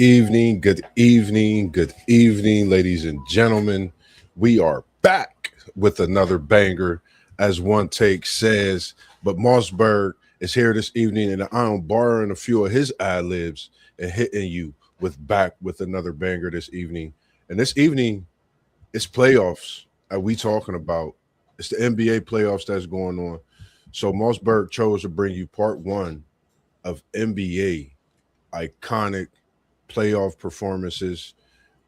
good evening, ladies and gentlemen. We are back with another banger, as one take says. But MossBurgh is here this evening, and I'm borrowing a few of his ad libs and hitting you with another banger this evening. And this evening, it's playoffs that we talking about. It's the NBA playoffs that's going on. So MossBurgh chose to bring you part one of NBA iconic playoff performances.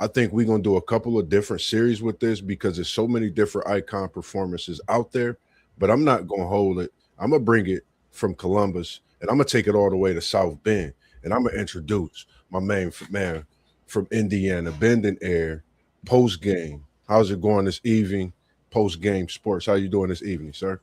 I think we're gonna do a couple of different series with this because there's so many different icon performances out there. But I'm not gonna hold it. I'm gonna bring it from Columbus and I'm gonna take it all the way to South Bend. And I'm gonna introduce my main man from Indiana, Bend and Air, post game. How's it going this evening? Post game sports. How you doing this evening, sir?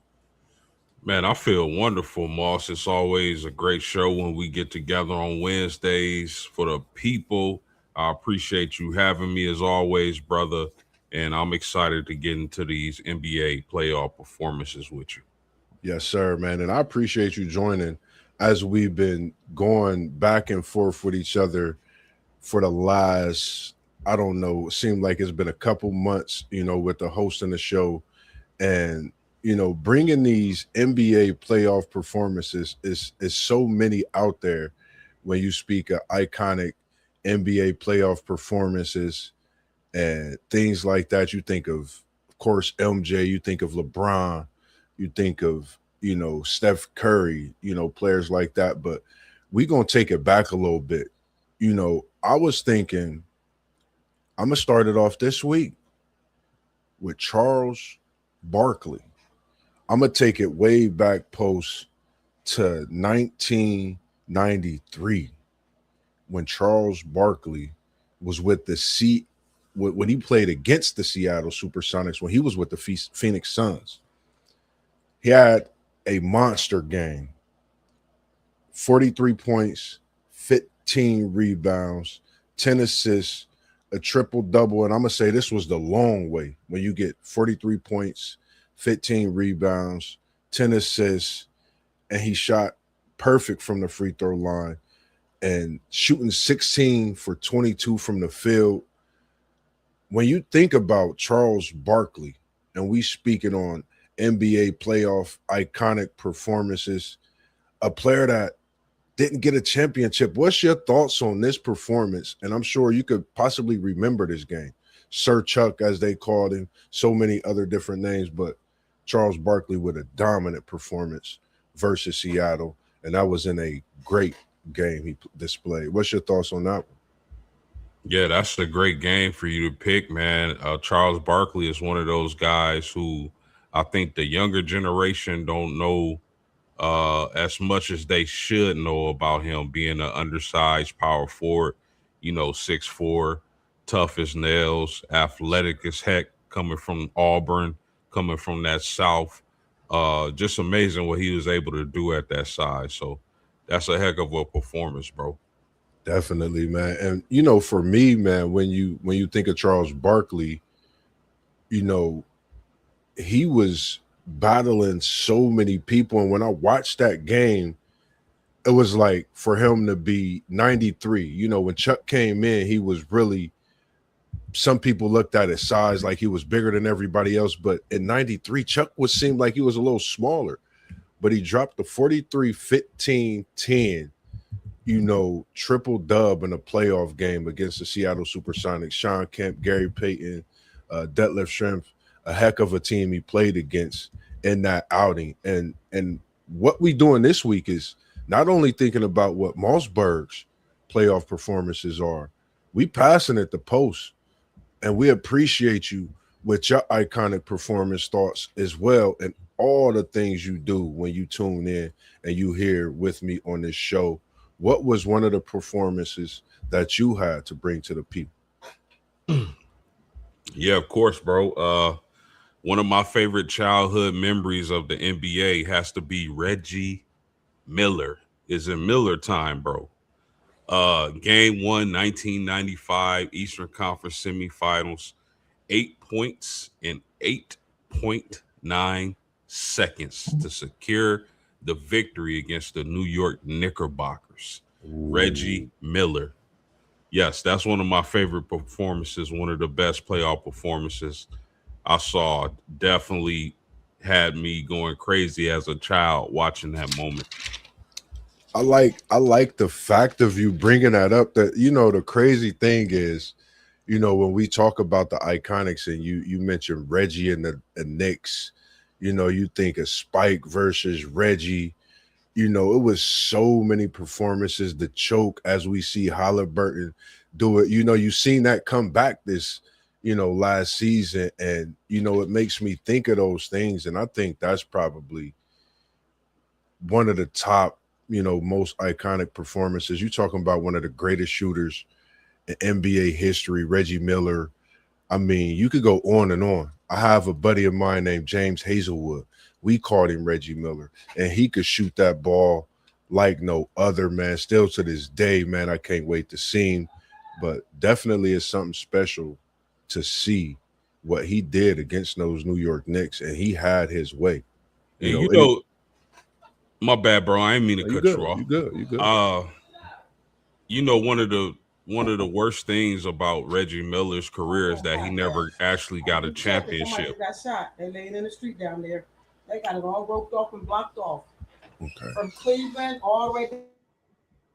Man, I feel wonderful, Moss. It's always a great show when we get together on Wednesdays for the people. I appreciate you having me as always, brother. And I'm excited to get into these NBA playoff performances with you. Yes, sir, man. And I appreciate you joining as we've been going back and forth with each other for the last, I don't know, it seemed like it's been a couple months, with the hosting the show. And, bringing these NBA playoff performances is so many out there when you speak of iconic NBA playoff performances and things like that. You think of course, MJ, you think of LeBron, you think of, Steph Curry, players like that. But we're going to take it back a little bit. I was thinking I'm going to start it off this week with Charles Barkley. I'm going to take it way back post to 1993 when Charles Barkley was with when he played against the Seattle Supersonics, when he was with the Phoenix Suns. He had a monster game, 43 points, 15 rebounds, 10 assists, a triple double. And I'm going to say this was the long way when you get 43 points, 15 rebounds, 10 assists, and he shot perfect from the free throw line and shooting 16 for 22 from the field. When you think about Charles Barkley, and we speaking on NBA playoff iconic performances, a player that didn't get a championship, what's your thoughts on this performance? And I'm sure you could possibly remember this game. Sir Chuck, as they called him, so many other different names, but Charles Barkley with a dominant performance versus Seattle, and that was in a great game he displayed. What's your thoughts on that one? Yeah, that's a great game for you to pick, man. Charles Barkley is one of those guys who I think the younger generation don't know as much as they should know about him being an undersized power forward, 6'4", tough as nails, athletic as heck, coming from Auburn, coming from that South. Just amazing what he was able to do at that size. So that's a heck of a performance, bro. Definitely, man. And for me, man, when you think of Charles Barkley, you know, he was battling so many people. And when I watched that game, it was like for him to be 93. When Chuck came in, he was really, some people looked at his size like he was bigger than everybody else. But in 93, Chuck seemed like he was a little smaller. But he dropped the 43, 15, 10, triple dub in a playoff game against the Seattle Supersonics. Sean Kemp, Gary Payton, Detlef Schrempf, a heck of a team he played against in that outing. And what we doing this week is not only thinking about what MossBurgh's playoff performances are, we passing it the post, and we appreciate you with your iconic performance thoughts as well, and all the things you do when you tune in and you here with me on this show. What was one of the performances that you had to bring to the people? Yeah, of course, bro. One of my favorite childhood memories of the NBA has to be Reggie Miller. Is in Miller time, bro. Game 1, 1995, Eastern Conference semifinals, 8 points in 8.9 seconds to secure the victory against the New York Knickerbockers. Ooh. Reggie Miller. Yes, that's one of my favorite performances. One of the best playoff performances I saw. Definitely had me going crazy as a child watching that moment. I like the fact of you bringing that up. That the crazy thing is, when we talk about the iconics, and you mentioned Reggie and the Knicks, you think of Spike versus Reggie. It was so many performances. The choke, as we see Halliburton do it. You've seen that come back this, last season, and it makes me think of those things, and I think that's probably one of the top, most iconic performances. You're talking about one of the greatest shooters in NBA history, Reggie Miller. I mean, you could go on and on. I have a buddy of mine named James Hazelwood. We called him Reggie Miller, and he could shoot that ball like no other, man. Still to this day, man, I can't wait to see him. But definitely it's something special to see what he did against those New York Knicks, and he had his way. And Any my bad, bro. I didn't mean to you cut you good, you off. good, you good. Uh, one of the worst things about Reggie Miller's career is that he never actually got a championship. Got shot. They laid in the street down there. They got it all roped off and blocked off. Okay. From Cleveland all the way to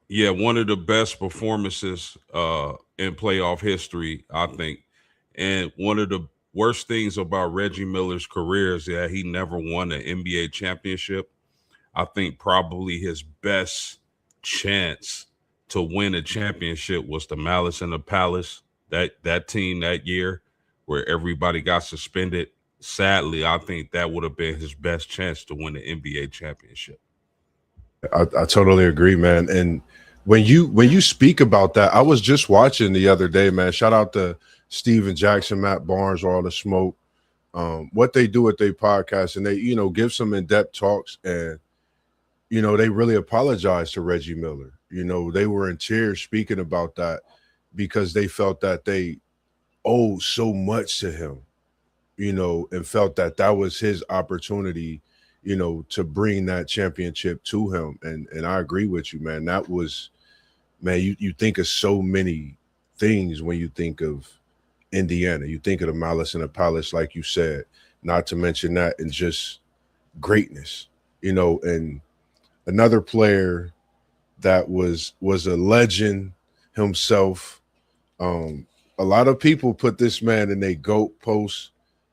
Yeah, one of the best performances in playoff history, I think. And one of the worst things about Reggie Miller's career is that he never won an NBA championship. I think probably his best chance to win a championship was the Malice in the Palace, that team that year where everybody got suspended. Sadly, I think that would have been his best chance to win the NBA championship. I totally agree, man. And when you speak about that, I was just watching the other day, man. Shout out to Steven Jackson, Matt Barnes, all the smoke. What they do with their podcast, and they give some in-depth talks, and they really apologize to Reggie Miller. They were in tears speaking about that because they felt that they owed so much to him, and felt that that was his opportunity, to bring that championship to him. And I agree with you, man. That was, man, you think of so many things when you think of Indiana. You think of the Malice in the Palace, like you said, not to mention that, and just greatness, and another player that was a legend himself. A lot of people put this man in a GOAT post.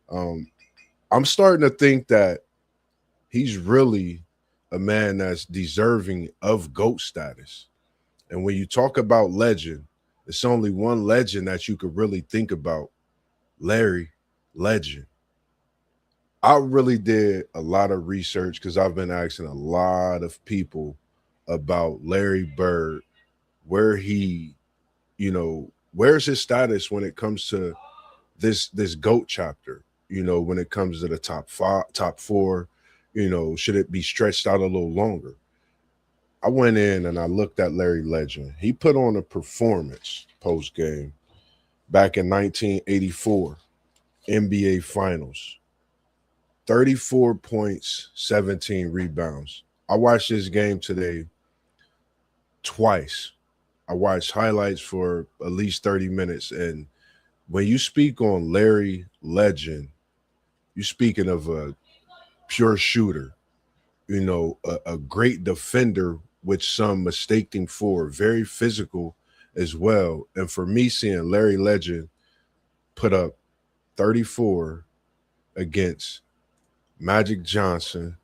I'm starting to think that he's really a man that's deserving of GOAT status. And when you talk about legend, it's only one legend that you could really think about: Larry Legend. I really did a lot of research because I've been asking a lot of people about Larry Bird, where he, where's his status when it comes to this GOAT chapter, when it comes to the top five, top four, should it be stretched out a little longer? I went in and I looked at Larry Legend. He put on a performance post game back in 1984 NBA Finals. 34 points, 17 rebounds. I watched this game today twice. I watched highlights for at least 30 minutes. And when you speak on Larry Legend, you're speaking of a pure shooter, a great defender, which some mistake him for, very physical as well. And for me, seeing Larry Legend put up 34 against Magic Johnson,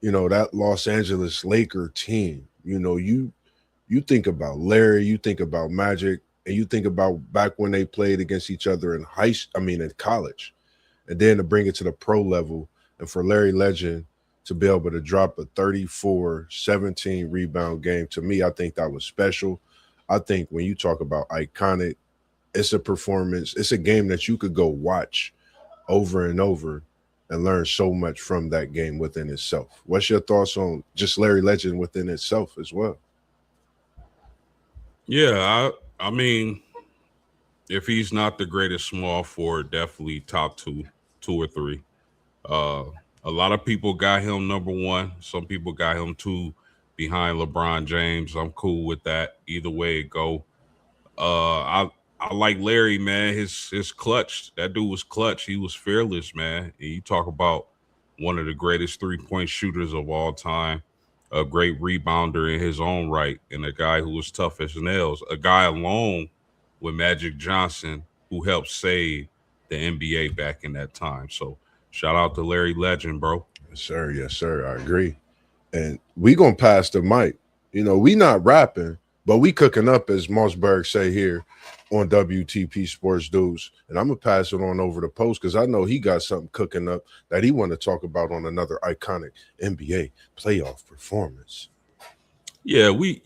that Los Angeles Laker team, you think about Larry, you think about Magic, and you think about back when they played against each other in in college, and then to bring it to the pro level, and for Larry Legend to be able to drop a 34, 17 rebound game, to me, I think that was special. I think when you talk about iconic, it's a performance, it's a game that you could go watch over and over and learn so much from that game within itself. What's your thoughts on just Larry Legend within itself as well? Yeah, I mean, if he's not the greatest small forward, definitely top two or three. Uh, a lot of people got him number one. Some people got him two behind LeBron James. I'm cool with that. Either way it go. I like Larry, man. His clutch. That dude was clutch. He was fearless, man. And you talk about one of the greatest 3-point shooters of all time, a great rebounder in his own right, and a guy who was tough as nails. A guy along with Magic Johnson who helped save the NBA back in that time. So shout out to Larry Legend, bro. Yes, sir. Yes, sir. I agree. And we gonna pass the mic. We not rapping, but we cooking up, as MossBurgh say here on WTP Sports Dudes. And I'm gonna pass it on over to Post because I know he got something cooking up that he want to talk about on another iconic NBA playoff performance. Yeah, we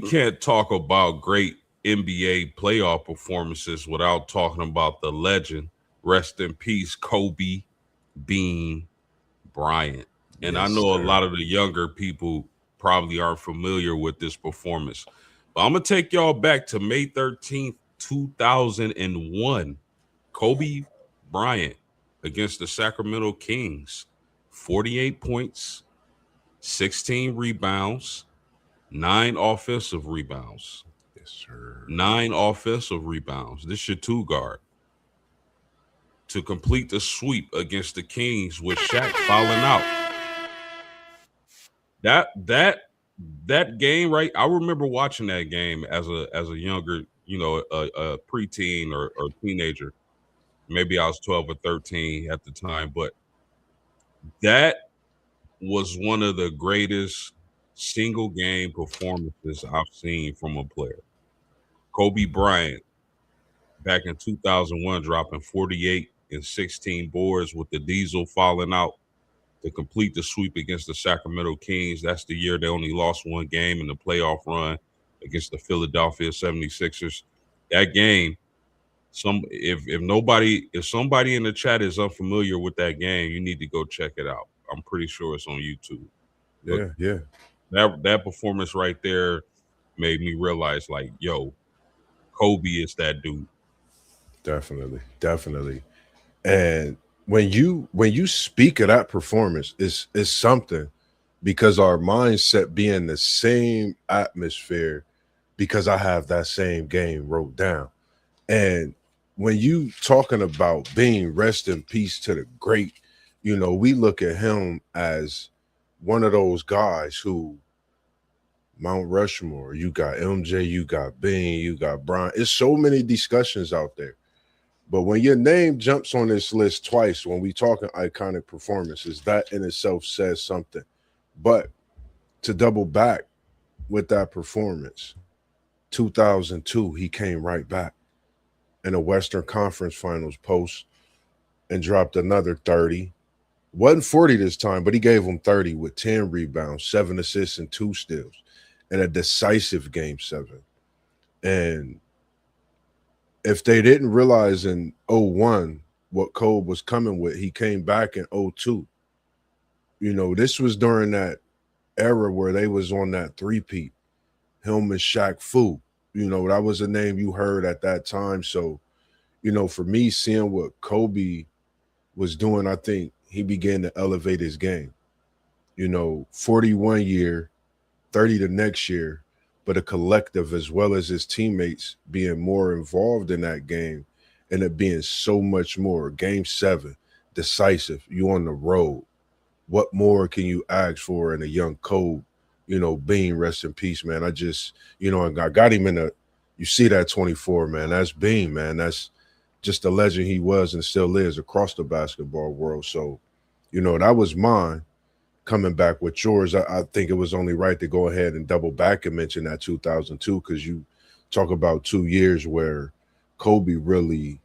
can't talk about great NBA playoff performances without talking about the legend. Rest in peace, Kobe Bean Bryant. And I Yes, know a sir. lot of the younger people probably aren't familiar with this performance. But I'm going to take y'all back to May 13th, 2001. Kobe Bryant against the Sacramento Kings. 48 points, 16 rebounds, 9 offensive rebounds. Yes, sir. 9 offensive rebounds. This your two guard. To complete the sweep against the Kings with Shaq fouling out. That game, right? I remember watching that game as a younger, a preteen or teenager. Maybe I was 12 or 13 at the time, but that was one of the greatest single game performances I've seen from a player. Kobe Bryant back in 2001 dropping 48 and 16 boards with the Diesel falling out to complete the sweep against the Sacramento Kings. That's the year they only lost one game in the playoff run against the Philadelphia 76ers. That game, if somebody in the chat is unfamiliar with that game, you need to go check it out. I'm pretty sure it's on YouTube. Look, Yeah. that performance right there made me realize, like, yo, Kobe is that dude. Definitely. And when you speak of that performance, it's something because our mindset be in the same atmosphere because I have that same game wrote down. And when you talking about being rest in peace to the great, we look at him as one of those guys who Mount Rushmore, you got MJ, you got Bean, you got Brian. It's so many discussions out there. But when your name jumps on this list twice, when we talking iconic performances, that in itself says something. But to double back with that performance, 2002, he came right back in a Western Conference Finals post and dropped another 30. Wasn't 40 this time, but he gave them 30 with 10 rebounds, 7 assists, and 2 steals in a decisive game 7. And if they didn't realize in 01 what Kobe was coming with, he came back in 02. This was during that era where they was on that three-peat. Him and Shaq Fu. That was a name you heard at that time. So, for me, seeing what Kobe was doing, I think he began to elevate his game. 41 year, 30 the next year, but a collective as well as his teammates being more involved in that game and it being so much more. Game 7, decisive, you on the road. What more can you ask for in a young Kobe, Being rest in peace, man. I just, I got him you see that 24, man. That's Bean, man. That's just the legend he was and still is across the basketball world. So, that was mine. Coming back with yours, I think it was only right to go ahead and double back and mention that 2002 because you talk about 2 years where Kobe really,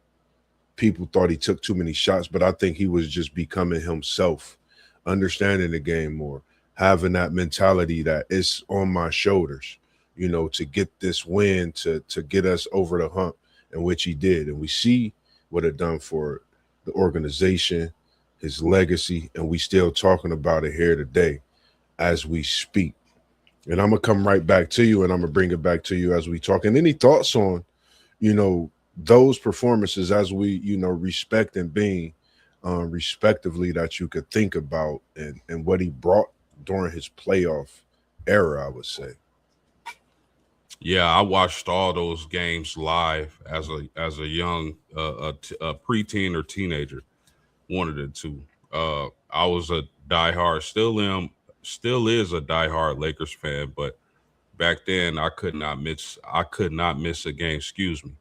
people thought he took too many shots, but I think he was just becoming himself, understanding the game more, having that mentality that it's on my shoulders, to get this win, to get us over the hump, in which he did. And we see what it done for the organization, his legacy, and we still talking about it here today as we speak. And I'm gonna come right back to you and I'm gonna bring it back to you as we talk. And any thoughts on, those performances as we, respect and being respectively that you could think about and what he brought during his playoff era, I would say. Yeah, I watched all those games live as a young a preteen or teenager, one of the two. I was a diehard, still is a diehard Lakers fan, but back then I could not miss a game. Excuse me,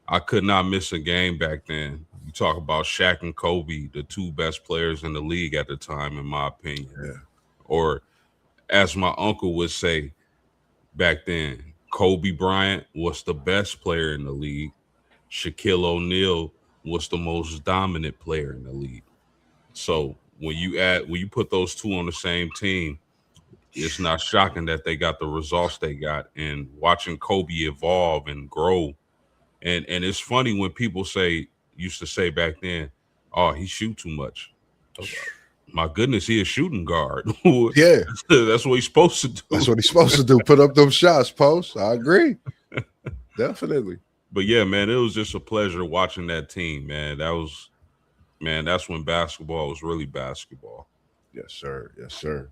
I could not miss a game back then. You talk about Shaq and Kobe, the two best players in the league at the time, in my opinion, Yeah. or as my uncle would say back then, Kobe Bryant was the best player in the league. Shaquille O'Neal was the most dominant player in the league. So when you put those two on the same team, it's not shocking that they got the results they got. And watching Kobe evolve and grow, and it's funny when people used to say back then, "Oh, he shoot too much." I was like, my goodness, he a shooting guard. Yeah. That's what he's supposed to do. That's what he's supposed to do. Put up those shots, Post. I agree. Definitely. But yeah, man, it was just a pleasure watching that team, man. That's when basketball was really basketball. Yes, sir. Yes, sir.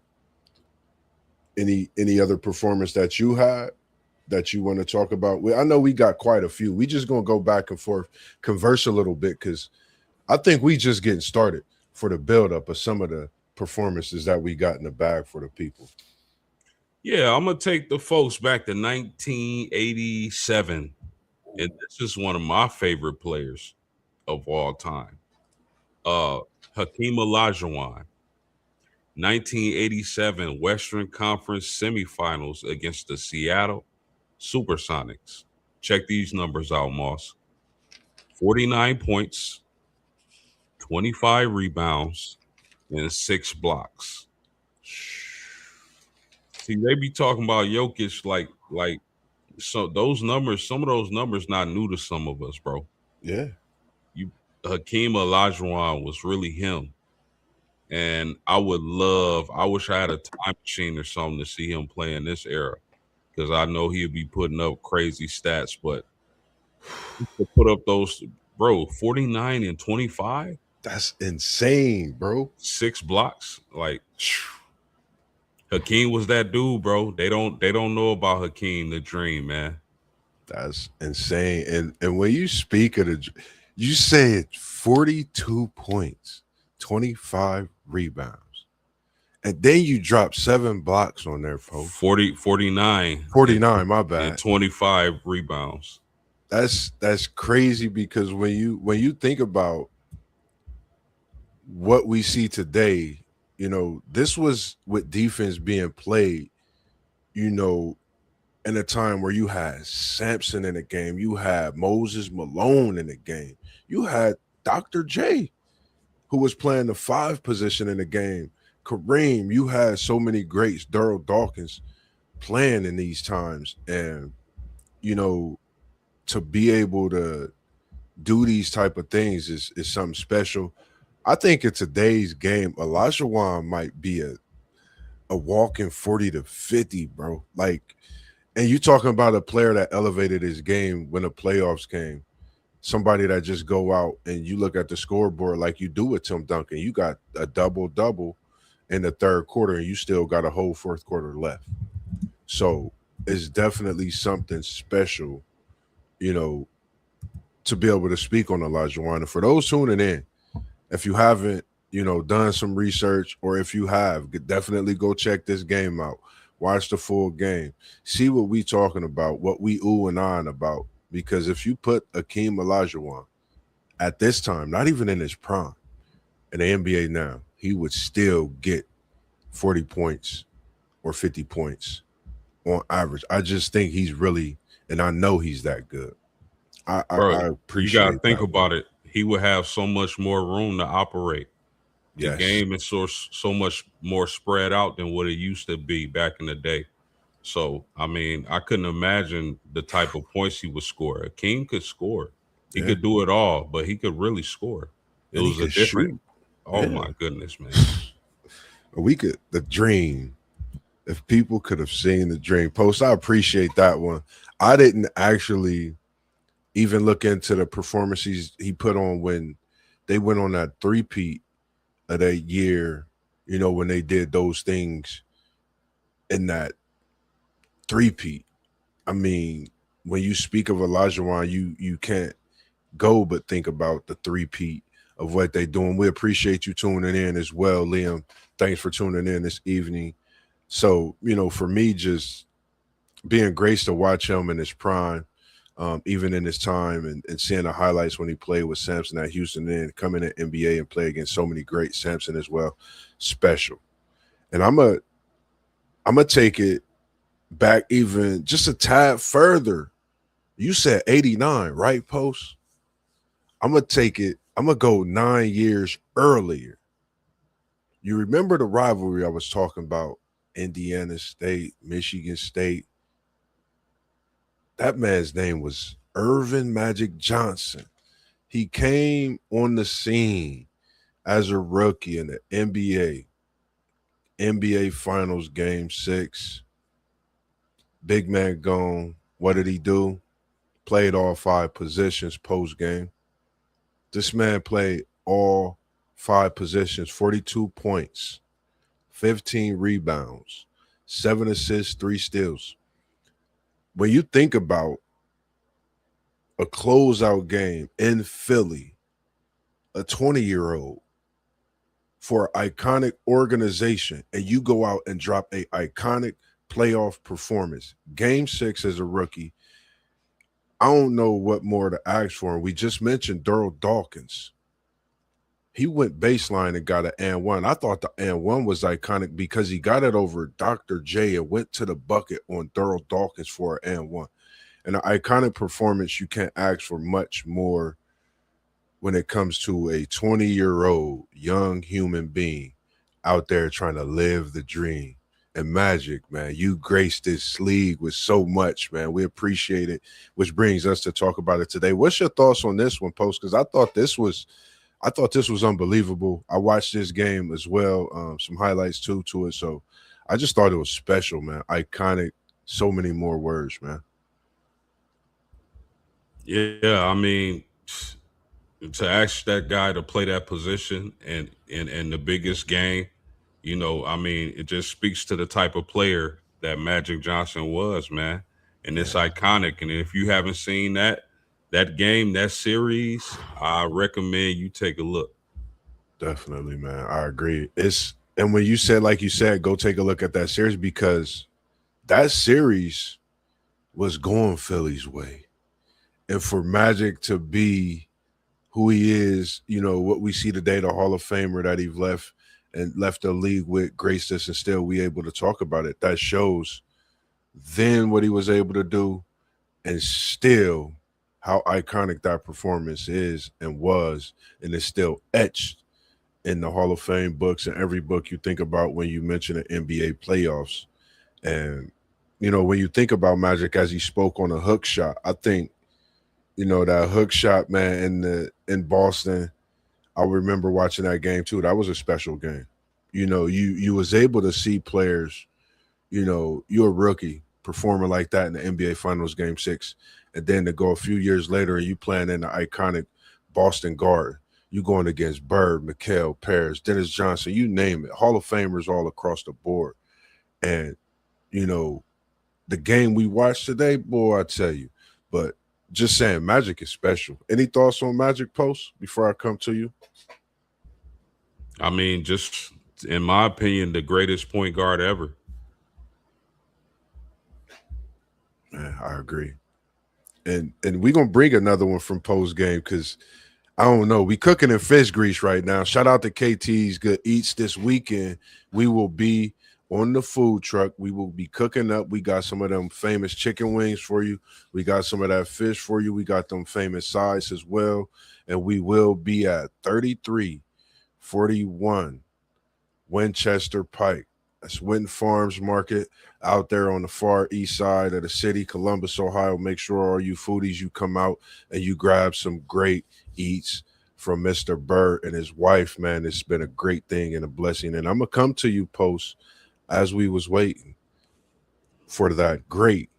Any other performance that you had that you want to talk about? I know we got quite a few. We just gonna go back and forth, converse a little bit, because I think we just getting started for the buildup of some of the performances that we got in the bag for the people. Yeah, I'm gonna take the folks back to 1987, and this is one of my favorite players of all time. Hakeem Olajuwon, 1987 Western Conference semifinals against the Seattle Supersonics. Check these numbers out, Moss. 49 points, 25 rebounds, and 6 blocks. See, they be talking about Jokic like so those numbers, some of those numbers not new to some of us, bro. Yeah. Hakeem Olajuwon was really him. And I wish I had a time machine or something to see him play in this era. Because I know he'd be putting up crazy stats, but to put up those, bro, 49 and 25, That's insane, bro. 6 blocks. Like Hakeem was that dude, bro. They don't know about Hakeem the Dream, man. That's insane. And when you speak of you said 42 points, 25 rebounds, and then you drop 7 blocks on there, folks. 49. 49, my And bad. 25 rebounds. That's crazy, because when you think about what we see today, this was with defense being played, in a time where you had Sampson in the game, you had Moses Malone in the game, you had Dr. J, who was playing the 5 position in the game, Kareem, you had so many greats, Daryl Dawkins playing in these times. And, to be able to do these type of things is something special. I think in today's game, Olajuwon might be a walking 40 to 50, bro. Like, and you talking about a player that elevated his game when the playoffs came. Somebody that just go out and you look at the scoreboard like you do with Tim Duncan. You got a double-double in the third quarter, and you still got a whole fourth quarter left. So it's definitely something special, to be able to speak on Olajuwon. And for those tuning in, if you haven't, done some research, or if you have, definitely go check this game out. Watch the full game. See what we talking about, what we ooh and ahhing about. Because if you put Hakeem Olajuwon at this time, not even in his prime, in the NBA now, he would still get 40 points or 50 points on average. I just think he's really, and I know he's that good. I appreciate. You gotta think about it. He would have so much more room to operate. The game is so much more spread out than what it used to be back in the day. So, I mean, I couldn't imagine the type of points he would score. King could score. He could do it all, but he could really score. It was a different. Shoot. Oh my goodness, man. The dream. If people could have seen the dream. Post, I appreciate that one. I didn't actually even look into the performances he put on when they went on that three-peat of that year, when they did those things in that three-peat. I mean, when you speak of Olajuwon, you can't go but think about the three-peat of what they're doing. We appreciate you tuning in as well, Liam. Thanks for tuning in this evening. So, for me, just being graced to watch him in his prime, even in his time, and seeing the highlights when he played with Sampson at Houston, and then coming to NBA and play against so many great Sampson as well, special. And I'm gonna take it back even just a tad further. You said 89, right, Post? I'm gonna take it. I'm gonna go 9 years earlier. You remember the rivalry I was talking about? Indiana State, Michigan State. That man's name was Irvin Magic Johnson. He came on the scene as a rookie in the NBA Finals Game 6. Big man gone. What did he do? Played all 5 positions post game. This man played all 5 positions, 42 points, 15 rebounds, 7 assists, 3 steals. When you think about a closeout game in Philly, a 20-year-old for an iconic organization, and you go out and drop a iconic playoff performance, game 6 as a rookie, I don't know what more to ask for. We just mentioned Daryl Dawkins. He went baseline and got an and one. I thought the and one was iconic because he got it over Dr. J and went to the bucket on Daryl Dawkins for an and one. And an iconic performance, you can't ask for much more when it comes to a 20-year-old young human being out there trying to live the dream. And Magic, man, you graced this league with so much, man. We appreciate it, which brings us to talk about it today. What's your thoughts on this one, Post? Because I thought this was unbelievable. I watched this game as well, some highlights too to it. So I just thought it was special, man. Iconic, so many more words, man. Yeah, I mean, to ask that guy to play that position and in the biggest game, I mean, it just speaks to the type of player that Magic Johnson was, man. And it's iconic. And if you haven't seen that game, that series, I recommend you take a look. Definitely, man. I agree. And when you said, like you said, go take a look at that series, because that series was going Philly's way. And for Magic to be who he is, what we see today, the Hall of Famer that he left the league with, graced us, and still we able to talk about it. That shows then what he was able to do, and still how iconic that performance is and was, and is still etched in the Hall of Fame books and every book you think about when you mention the NBA playoffs. And, when you think about Magic as he spoke on a hook shot, I think, that hook shot, man, in Boston, I remember watching that game too. That was a special game. You was able to see players, you're a rookie performing like that in the NBA Finals Game 6, and then to go a few years later and you playing in the iconic Boston Garden. You going against Bird, McHale, Paris, Dennis Johnson, you name it, Hall of Famers all across the board. And, the game we watched today, boy, I tell you. But just saying, Magic is special. Any thoughts on Magic, Post, before I come to you? I mean, just in my opinion, the greatest point guard ever. Man, I agree. And we're going to bring another one from post game because I don't know. We cooking in fish grease right now. Shout out to KT's Good Eats this weekend. We will be on the food truck. We will be cooking up. We got some of them famous chicken wings for you. We got some of that fish for you. We got them famous sides as well. And we will be at 3341 Winchester Pike. That's Winton Farms Market out there on the far east side of the city, Columbus, Ohio. Make sure all you foodies, you come out and you grab some great eats from Mr. Burr and his wife, man. It's been a great thing and a blessing. And I'm going to come to you, Post, as we was waiting for that great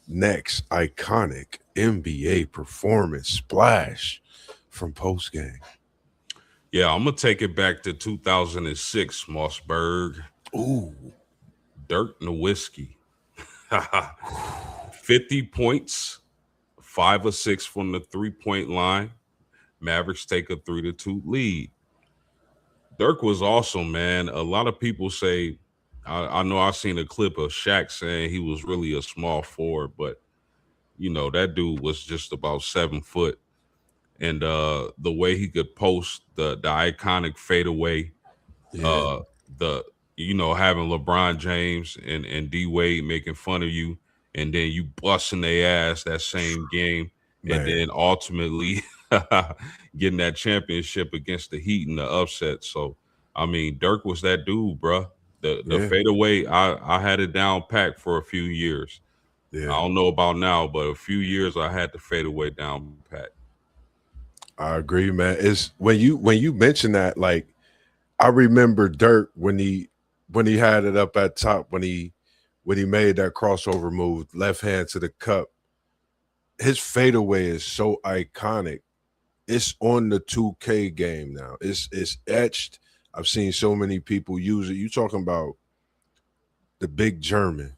next iconic NBA performance splash from post game. Yeah, I'm going to take it back to 2006, MossBurgh. Ooh. Dirk Nowitzki. 50 points, 5 or 6 from the 3-point line. Mavericks take a 3-2 lead. Dirk was awesome, man. A lot of people say, I know I've seen a clip of Shaq saying he was really a small forward, but that dude was just about 7 foot. And the way he could post the iconic fadeaway, Yeah, uh the having LeBron James and D Wade making fun of you, and then you busting their ass that same game, and man. then ultimately getting that championship against the Heat in the upset. So I mean, Dirk was that dude, bruh. The Yeah, fadeaway, I had it down packed for a few years. I yeah. don't know about now, but a few years I had the fadeaway down pat. I agree, man. It's when you mention that, like I remember Dirk when he had it up at top when he made that crossover move, left hand to the cup. His fadeaway is so iconic. It's on the 2K game now. It's etched. I've seen so many people use it. You talking about the big German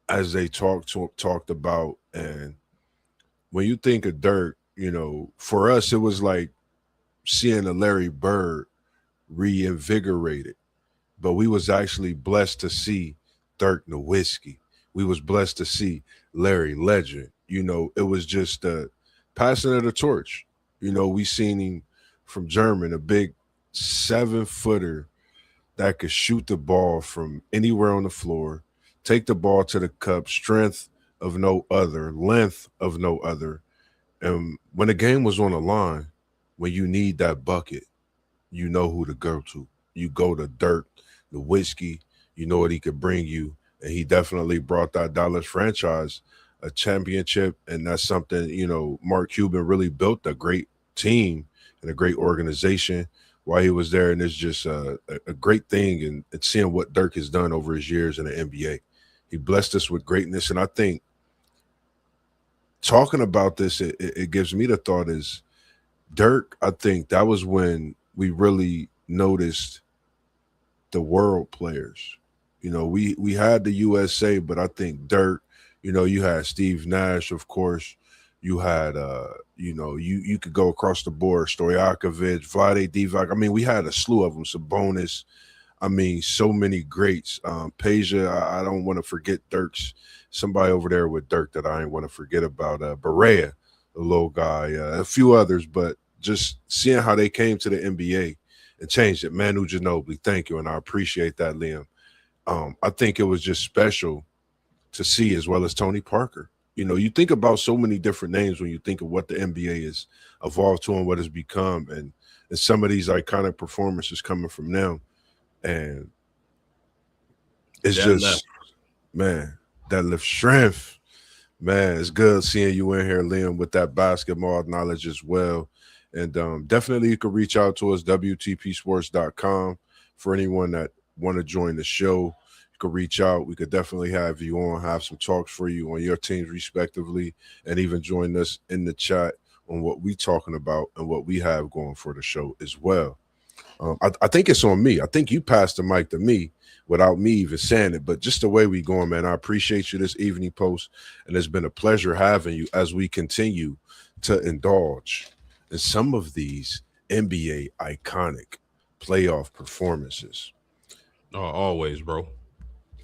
as they talked about, and when you think of Dirk, for us it was like seeing a Larry Bird reinvigorated, but we was actually blessed to see Dirk Nowitzki. We was blessed to see Larry Legend. It was just passing of the torch. We seen him from German, a big 7-footer that could shoot the ball from anywhere on the floor, take the ball to the cup, strength of no other, length of no other. And when the game was on the line, when you need that bucket, you know who to go to. You go to Dirk, the whiskey. You know what he could bring you, and he definitely brought that Dallas franchise a championship, and that's something Mark Cuban really built a great team and a great organization while he was there, and it's just a great thing, and it's seeing what Dirk has done over his years in the NBA. He blessed us with greatness, and I think talking about this, it gives me the thought is Dirk. I think that was when we really noticed the world players. We had the USA, but I think Dirk, you had Steve Nash, of course. You had you could go across the board, Stojakovic, Vlade Divac. I mean, we had a slew of them, Sabonis. I mean, so many greats. Peja, I don't want to forget Dirk's somebody over there with Dirk that I ain't want to forget about. Berea, the little guy, a few others, but just seeing how they came to the NBA and changed it. Manu Ginobili, thank you, and I appreciate that, Liam. I think it was just special to see, as well as Tony Parker. You think about so many different names when you think of what the NBA has evolved to and what it's become, and some of these iconic performances coming from them. And it's That just, left. man, that lift strength. Man, it's good seeing you in here, Liam, with that basketball knowledge as well. And definitely you can reach out to us, WTPsports.com, for anyone that want to join the show. You could reach out. We could definitely have you on, have some talks for you on your teams respectively, and even join us in the chat on what we talking about and what we have going for the show as well. I think it's on me. I think you passed the mic to me without me even saying it, but just the way we going, man, I appreciate you this evening post, and it's been a pleasure having you as we continue to indulge in some of these NBA iconic playoff performances. Oh, always, bro.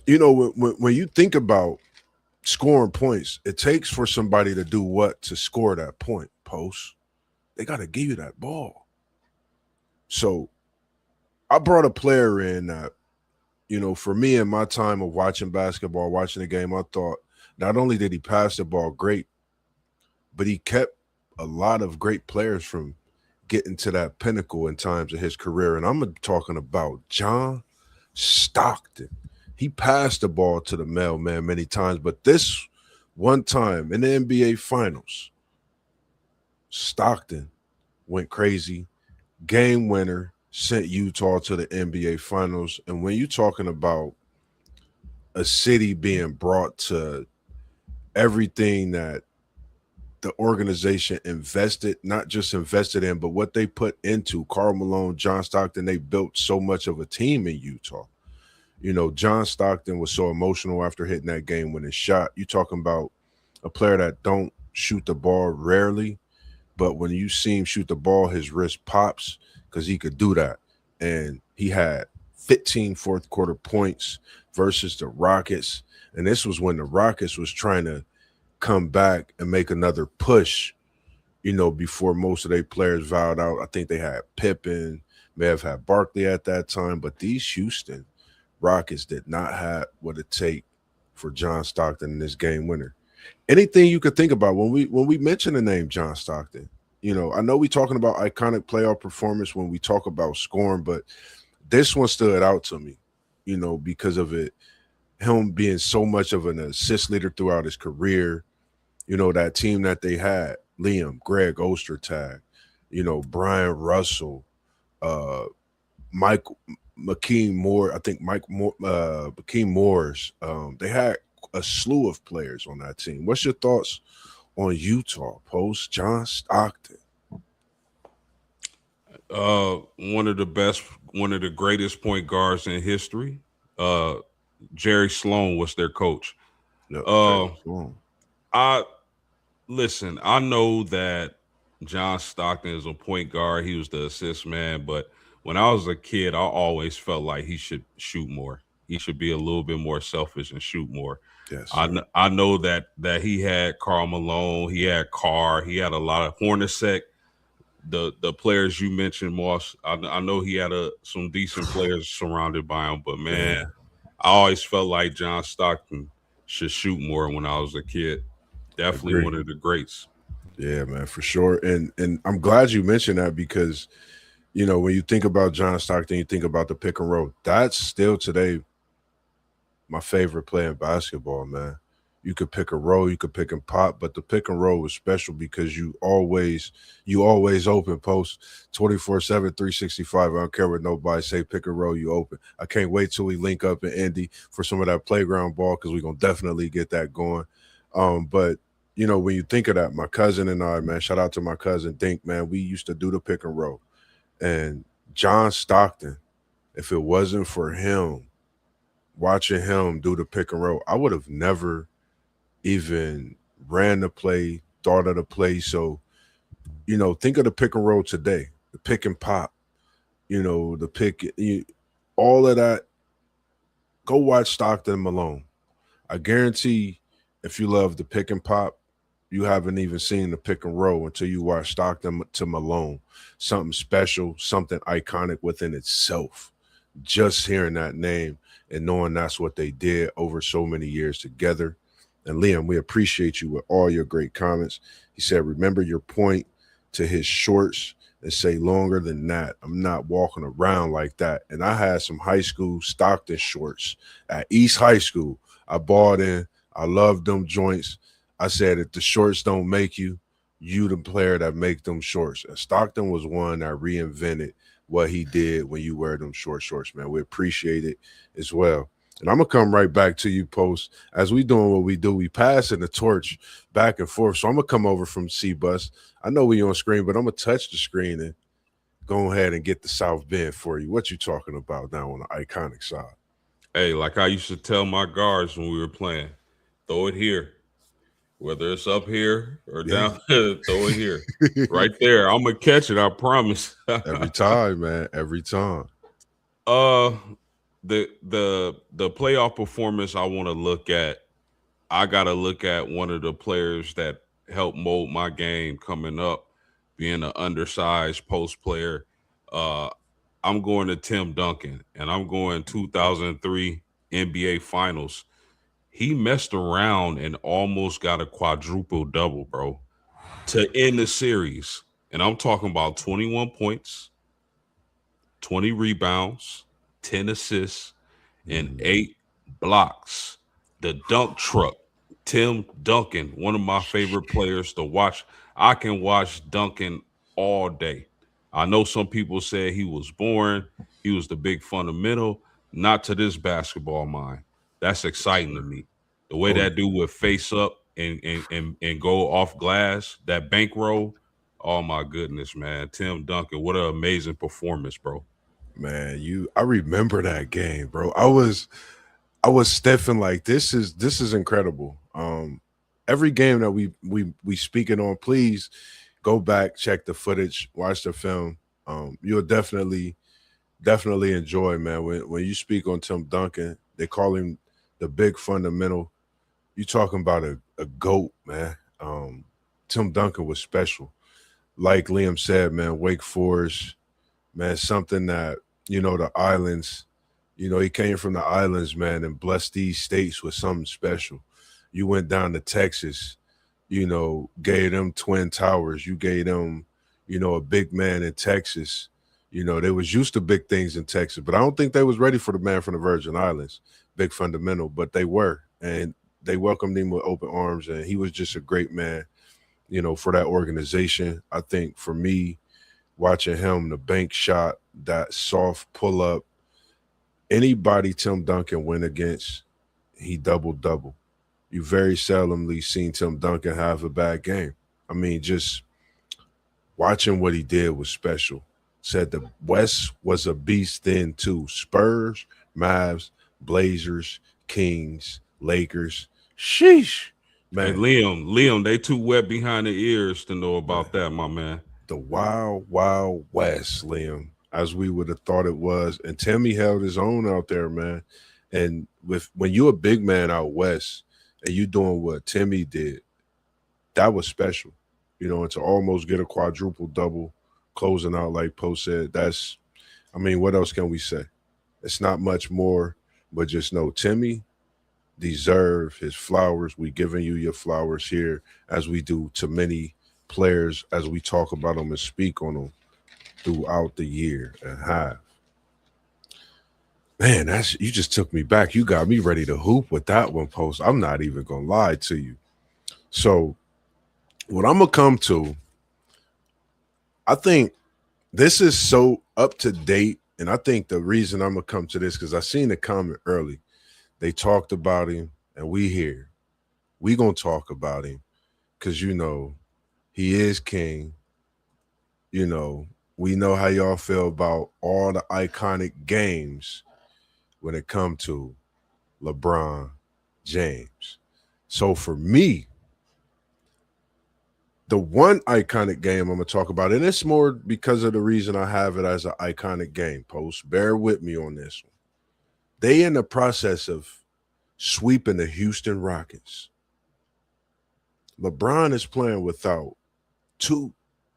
When you think about scoring points, it takes for somebody to do what to score that point, post. They got to give you that ball. So I brought a player in that, for me in my time of watching basketball, watching the game, I thought not only did he pass the ball great, but he kept a lot of great players from getting to that pinnacle in times of his career. And I'm talking about John Stockton. He passed the ball to the mailman many times, but this one time in the NBA Finals, Stockton went crazy. Game winner, sent Utah to the NBA Finals. And when you're talking about a city being brought to everything that the organization invested, not just invested in, but what they put into Karl Malone, John Stockton, they built so much of a team in Utah. John Stockton was so emotional after hitting that game winning shot. You're talking about a player that don't shoot the ball rarely, but when you see him shoot the ball, his wrist pops because he could do that. And he had 15 fourth quarter points versus the Rockets. And this was when the Rockets was trying to come back and make another push, before most of their players vowed out. I think they had Pippen, may have had Barkley at that time, but these Houston Rockets did not have what it take for John Stockton in this game winner. Anything you could think about when we mention the name John Stockton, I know we talking about iconic playoff performance when we talk about scoring, but this one stood out to me, because of him being so much of an assist leader throughout his career. That team that they had, Liam, Greg Ostertag, Brian Russell, uh, Mike McKean Moore. I think Mike Moore, McKean Moore's. They had a slew of players on that team. What's your thoughts on Utah post John Stockton? One of the greatest point guards in history. Jerry Sloan was their coach. I listen. I know that John Stockton is a point guard. He was the assist man, but when I was a kid, I always felt like he should shoot more. He should be a little bit more selfish and shoot more. Yes, I know that he had Karl Malone, he had Carr, he had a lot of Hornacek. The players you mentioned, Moss. I know he had some decent players surrounded by him, but man, I always felt like John Stockton should shoot more when I was a kid. Definitely one of the greats. Yeah, man, for sure. And I'm glad you mentioned that because, when you think about John Stockton, you think about the pick and roll. That's still today my favorite play in basketball, man. You could pick a roll, you could pick and pop, but the pick and roll was special because you always open post 24/7, 365. I don't care what nobody say, pick and roll, you open. I can't wait till we link up in Indy for some of that playground ball because we're gonna definitely get that going. But when you think of that, my cousin and I, man, shout out to my cousin Dink, man, we used to do the pick and roll. And John Stockton, if it wasn't for him, watching him do the pick and roll, I would have never even ran the play, thought of the play. So, think of the pick and roll today, the pick and pop, the pick, all of that. Go watch Stockton Malone. I guarantee if you love the pick and pop, you haven't even seen the pick and roll until you watch Stockton to Malone. Something special, something iconic within itself. Just hearing that name and knowing that's what they did over so many years together. And Liam, we appreciate you with all your great comments. He said, remember your point to his shorts and say longer than that. I'm not walking around like that. And I had some high school Stockton shorts at East High School. I bought in. I loved them joints. I said, if the shorts don't make you, you the player that make them shorts. And Stockton was one that reinvented what he did when you wear them shorts, man. We appreciate it as well. And I'm going to come right back to you, Post. As we doing what we do, we passing the torch back and forth. So I'm going to come over from C-Bus. I know we on screen, but I'm going to touch the screen and go ahead and get the South Bend for you. What you talking about now on the iconic side? Hey, like I used to tell my guards when we were playing, throw it here. Whether it's up here or down, throw it here. Right there. I'm going to catch it, I promise. Every time, man. Every time. The playoff performance I want to look at, I got to look at one of the players that helped mold my game coming up, being an undersized post player. I'm going to Tim Duncan, and I'm going 2003 NBA Finals. He messed around and almost got a quadruple double, bro, to end the series. And I'm talking about 21 points, 20 rebounds, 10 assists, and 8 blocks. The dunk truck, Tim Duncan, one of my favorite players to watch. I can watch Duncan all day. I know some people say he was boring. He was the big fundamental. Not to this basketball mind. That's exciting to me. The way that dude would face up and go off glass, that bankroll. Oh my goodness, man. Tim Duncan, what an amazing performance, bro. Man, I remember that game, bro. I was stiffing like this is incredible. every game that we speaking on, please go back, check the footage, watch the film. You'll definitely enjoy, man. When you speak on Tim Duncan, they call him the big fundamental. You talking about a goat, man. Tim Duncan was special. Like Liam said, man, Wake Forest, man, something that, the islands, he came from the islands, man, and blessed these states with something special. You went down to Texas, gave them Twin Towers. You gave them, a big man in Texas. They was used to big things in Texas, but I don't think they was ready for the man from the Virgin Islands, big fundamental, but they were. And they welcomed him with open arms, and he was just a great man, for that organization. I think for me, watching him, the bank shot, that soft pull up, anybody Tim Duncan went against, he double. You very seldomly seen Tim Duncan have a bad game. I mean, just watching what he did was special. Said the West was a beast then too. Spurs, Mavs, Blazers, Kings, Lakers. Sheesh. Hey, Man, Liam, they too wet behind the ears to know about that, my man. the wild, wild West, Liam, as we would have thought it was. And Timmy held his own out there, man. And when you're a big man out west and you doing what Timmy did, that was special. And to almost get a quadruple double, closing out like Poe said, what else can we say? It's not much more, but just know Timmy deserve his flowers. We giving you your flowers here as we do to many players as we talk about them and speak on them throughout the year and have. Man, you just took me back. You got me ready to hoop with that one, Post. I'm not even gonna lie to you. So what I'm gonna come to, I think this is so up to date, and I think the reason I'm gonna come to this because I seen the comment early. They talked about him, and we gonna talk about him because he is king. We know how y'all feel about all the iconic games when it come to LeBron James. So for me, the one iconic game I'm gonna talk about, and it's more because of the reason I have it as an iconic game. Post, bear with me on this one. They in the process of sweeping the Houston Rockets. LeBron is playing without two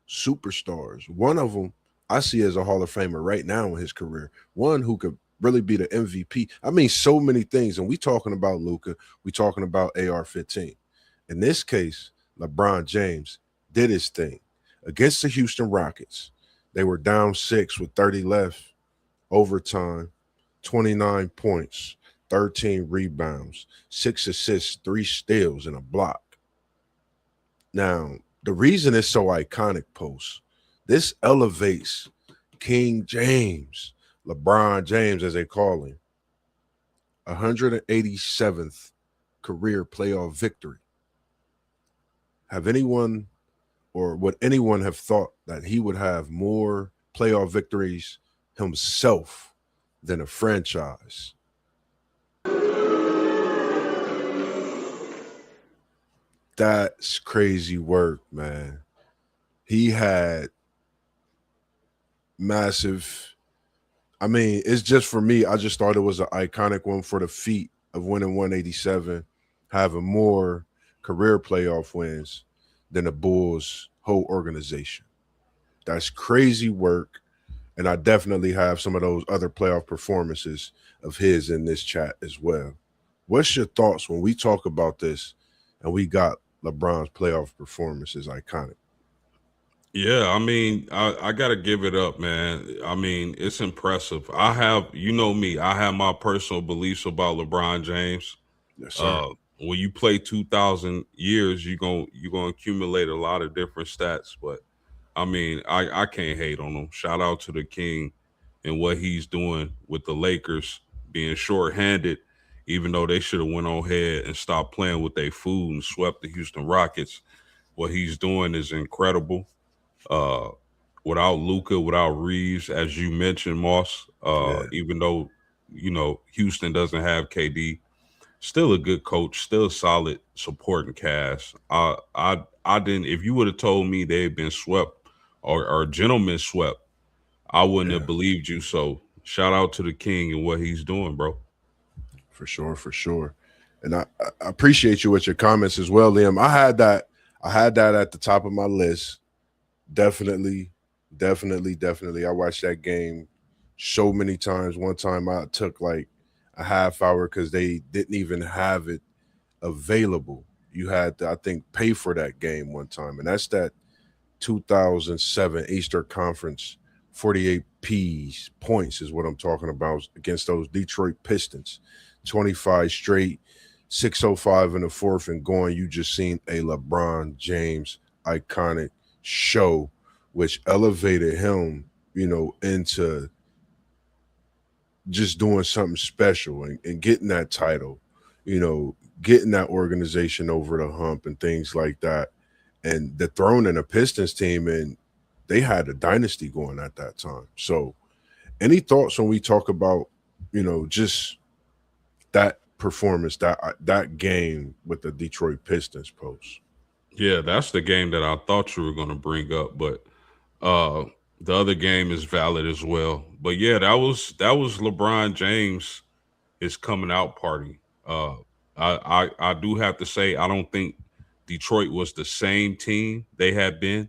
superstars. One of them I see as a Hall of Famer right now in his career. One who could really be the MVP. I mean, so many things. And we talking about Luka. We talking about AR-15. In this case, LeBron James did his thing against the Houston Rockets. They were down 6 with 30 left, overtime, 29 points, 13 rebounds, 6 assists, 3 steals, and a block. Now, the reason it's so iconic, Post, this elevates King James, LeBron James, as they call him, 187th career playoff victory. Have anyone or would anyone have thought that he would have more playoff victories himself than a franchise? That's crazy work, man. He had massive. I mean, it's just for me. I just thought it was an iconic one for the feat of winning 187, having more career playoff wins than the Bulls' whole organization. That's crazy work. And I definitely have some of those other playoff performances of his in this chat as well. What's your thoughts when we talk about this and we got LeBron's playoff performances iconic? Yeah, I mean, I gotta give it up, man. I mean, it's impressive. I have, me, I have my personal beliefs about LeBron James. Yes, sir. When you play 2,000 years, you're gonna accumulate a lot of different stats. But I mean, I can't hate on him. Shout out to the King and what he's doing with the Lakers being shorthanded, even though they should have went on ahead and stopped playing with their food and swept the Houston Rockets. What he's doing is incredible. Uh, Without Luka, without Reeves, as you mentioned, Moss, Yeah. even though Houston doesn't have KD, Still a good coach, still a solid supporting cast. I didn't. If you would have told me they had been swept or gentlemen swept, I wouldn't Yeah, have believed you. So shout out to the king and what he's doing, bro. for sure, for sure. And I appreciate you with your comments as well, Liam. I had that at the top of my list. Definitely, definitely. I watched that game so many times. One time I took like a half hour because they didn't even have it available. You had to, I think, pay for that game one time, and that's that 2007 Eastern Conference 48 P's points is what I'm talking about against those Detroit Pistons. 25 straight, 605 in the fourth, and going. You just seen a LeBron James iconic show, which elevated him, into just doing something special and getting that title, getting that organization over the hump and things like that. And the throne in a Pistons team, and they had a dynasty going at that time. So, any thoughts when we talk about, just that performance, that game with the Detroit Pistons post? Yeah, that's the game that I thought you were going to bring up, but uh the other game is valid as well. But yeah, that was LeBron James, his coming out party. I do have to say I don't think Detroit was the same team they had been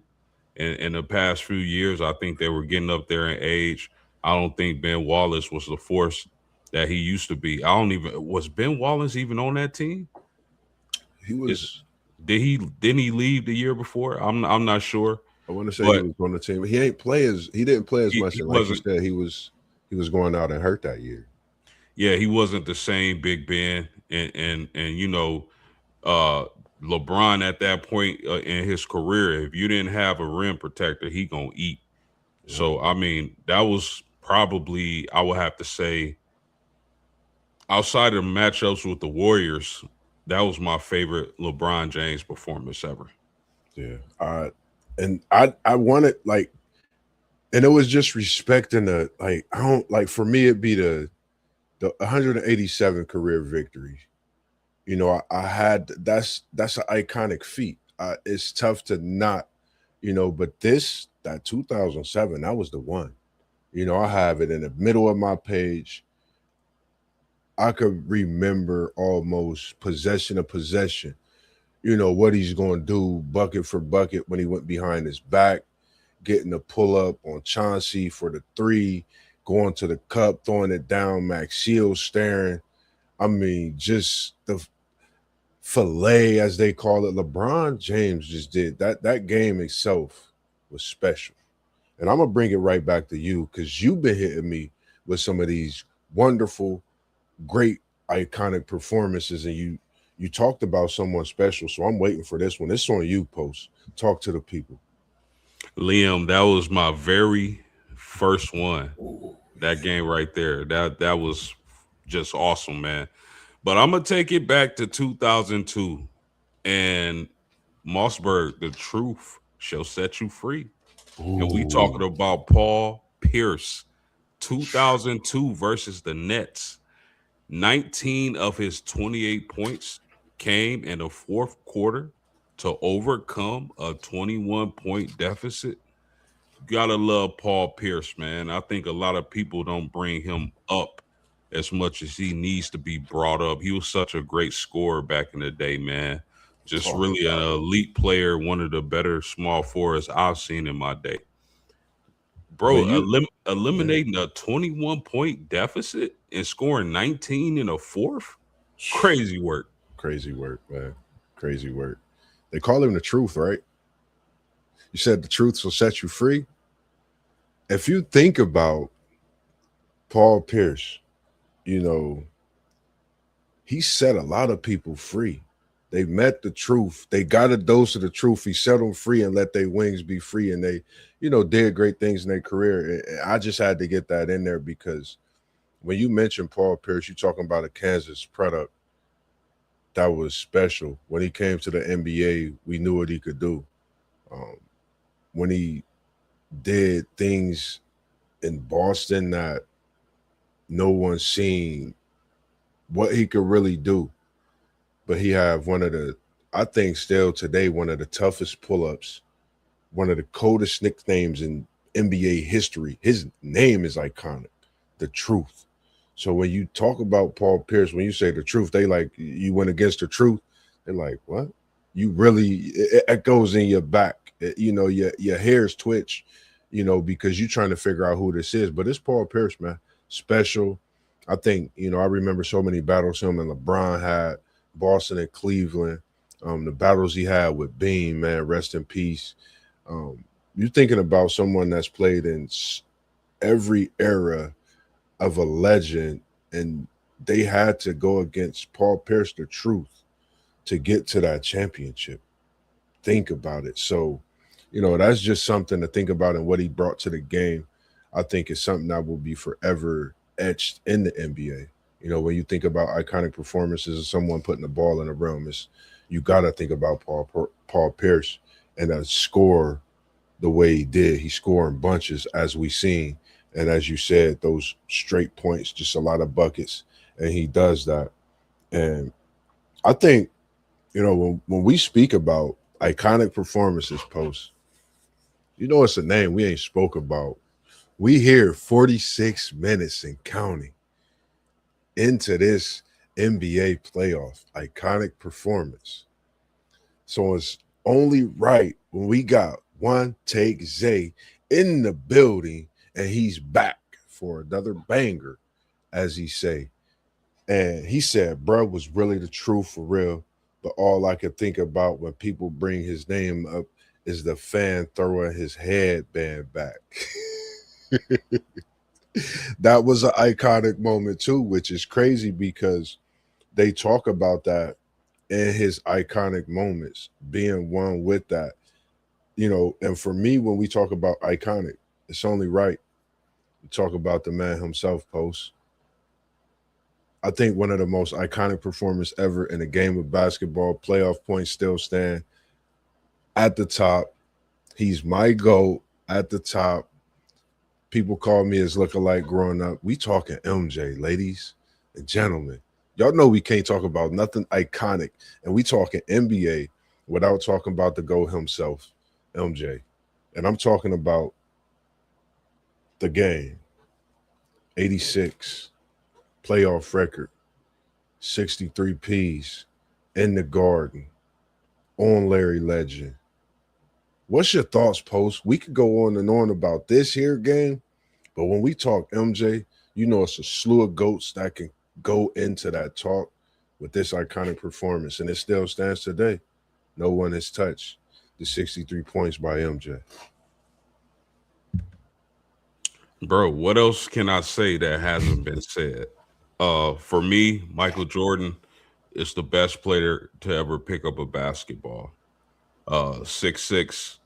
in the past few years. I think they were getting up there in age. I don't think Ben Wallace was the force that he used to be. I don't even was Ben Wallace even on that team? He Is was, didn't he leave the year before? I'm not sure, I want to say he but was on the team. He didn't play as much. he And like you wasn't. said, he was going out and hurt that year. Yeah, he wasn't the same Big Ben, and uh, LeBron at that point in his career, if you didn't have a rim protector, he gonna eat. Yep. So I mean, that was probably I would have to say outside of matchups with the Warriors, that was my favorite LeBron James performance ever. Yeah. And I wanted like, and it was just respecting the like. I don't like for me it'd be the 187 career victory. I had that's an iconic feat. It's tough to not, but that 2007 that was the one. I have it in the middle of my page. I could remember almost possession of possession. What he's going to do bucket for bucket when he went behind his back, getting a pull up on Chauncey for the three, going to the cup, throwing it down, Max Shields staring. I mean, just the fillet, as they call it. LeBron James just did that. That game itself was special. And I'm gonna bring it right back to you because you've been hitting me with some of these wonderful, great, iconic performances, and you talked about someone special. So I'm waiting for this one. It's on you, Post. Talk to the people. Liam, that was my very first one. Ooh, That game right there, that was just awesome, man. But I'm gonna take it back to 2002 and MossBurgh. The truth shall set you free. And we talking ooh. about Paul Pierce, 2002 versus the Nets. 19 of his 28 points came in the fourth quarter to overcome a 21-point deficit. Gotta love Paul Pierce, man. I think a lot of people don't bring him up as much as he needs to be brought up. He was such a great scorer back in the day, man. Just Talk really an about it. elite player, one of the better small forwards I've seen in my day. When Bro, you Yeah, eliminating a 21-point deficit and scoring 19 in a fourth? Crazy work. crazy work, man. Crazy work. They call him the truth, right? You said the truth will set you free. If you think about Paul Pierce, you know, he set a lot of people free. They met the truth. They got a dose of the truth. He set them free and let their wings be free. And they, did great things in their career. I just had to get that in there because when you mentioned Paul Pierce, you're talking about a Kansas product that was special. When he came to the NBA, we knew what he could do. Um, when he did things in Boston that no one seen what he could really do. but he have one of the, I think still today, one of the toughest pull-ups, one of the coldest nicknames in NBA history. His name is iconic, the truth. So when you talk about Paul Pierce, when you say the truth, they like, you went against the truth. They're like, what? You really, it goes in your back. Your hairs twitch, because you're trying to figure out who this is. But it's Paul Pierce, man. Special. I think, I remember so many battles him and LeBron had, Boston and Cleveland. The battles he had with Bean, man, rest in peace. You're thinking about someone that's played in every era of a legend, and they had to go against Paul Pierce, the truth, to get to that championship. Think about it. So, that's just something to think about, and what he brought to the game, I think, is something that will be forever etched in the NBA. When you think about iconic performances of someone putting the ball in the rim, you got to think about Paul Pierce and that score the way he did. He scored in bunches, as we seen. And as you said, those straight points, just a lot of buckets. And he does that. And I think, when we speak about iconic performances, Post, it's a name we ain't spoke about. We hear 46 minutes and counting into this NBA playoff iconic performance. So it's only right when we got One Take Zay in the building, and he's back for another banger, as he say. And he said, bro, was really the truth for real. But all I could think about when people bring his name up is the fan throwing his headband back. That was an iconic moment too, which is crazy because they talk about that in his iconic moments, being one with that. And for me, when we talk about iconic, it's only right we talk about the man himself, Post. I think one of the most iconic performers ever in a game of basketball. Playoff points still stand at the top. He's my GOAT at the top. People call me his lookalike growing up. We talking MJ, ladies and gentlemen. Y'all know we can't talk about nothing iconic, and we talking NBA without talking about the GOAT himself, MJ. And I'm talking about the game, 86, playoff record, 63 Ps, in the Garden, on Larry Legend. What's your thoughts, Post? We could go on and on about this here game, but when we talk MJ, it's a slew of GOATs that can go into that talk with this iconic performance, and it still stands today. No one has touched the 63 points by MJ. Bro, what else can I say that hasn't been said? For me, Michael Jordan is the best player to ever pick up a basketball. 6'6",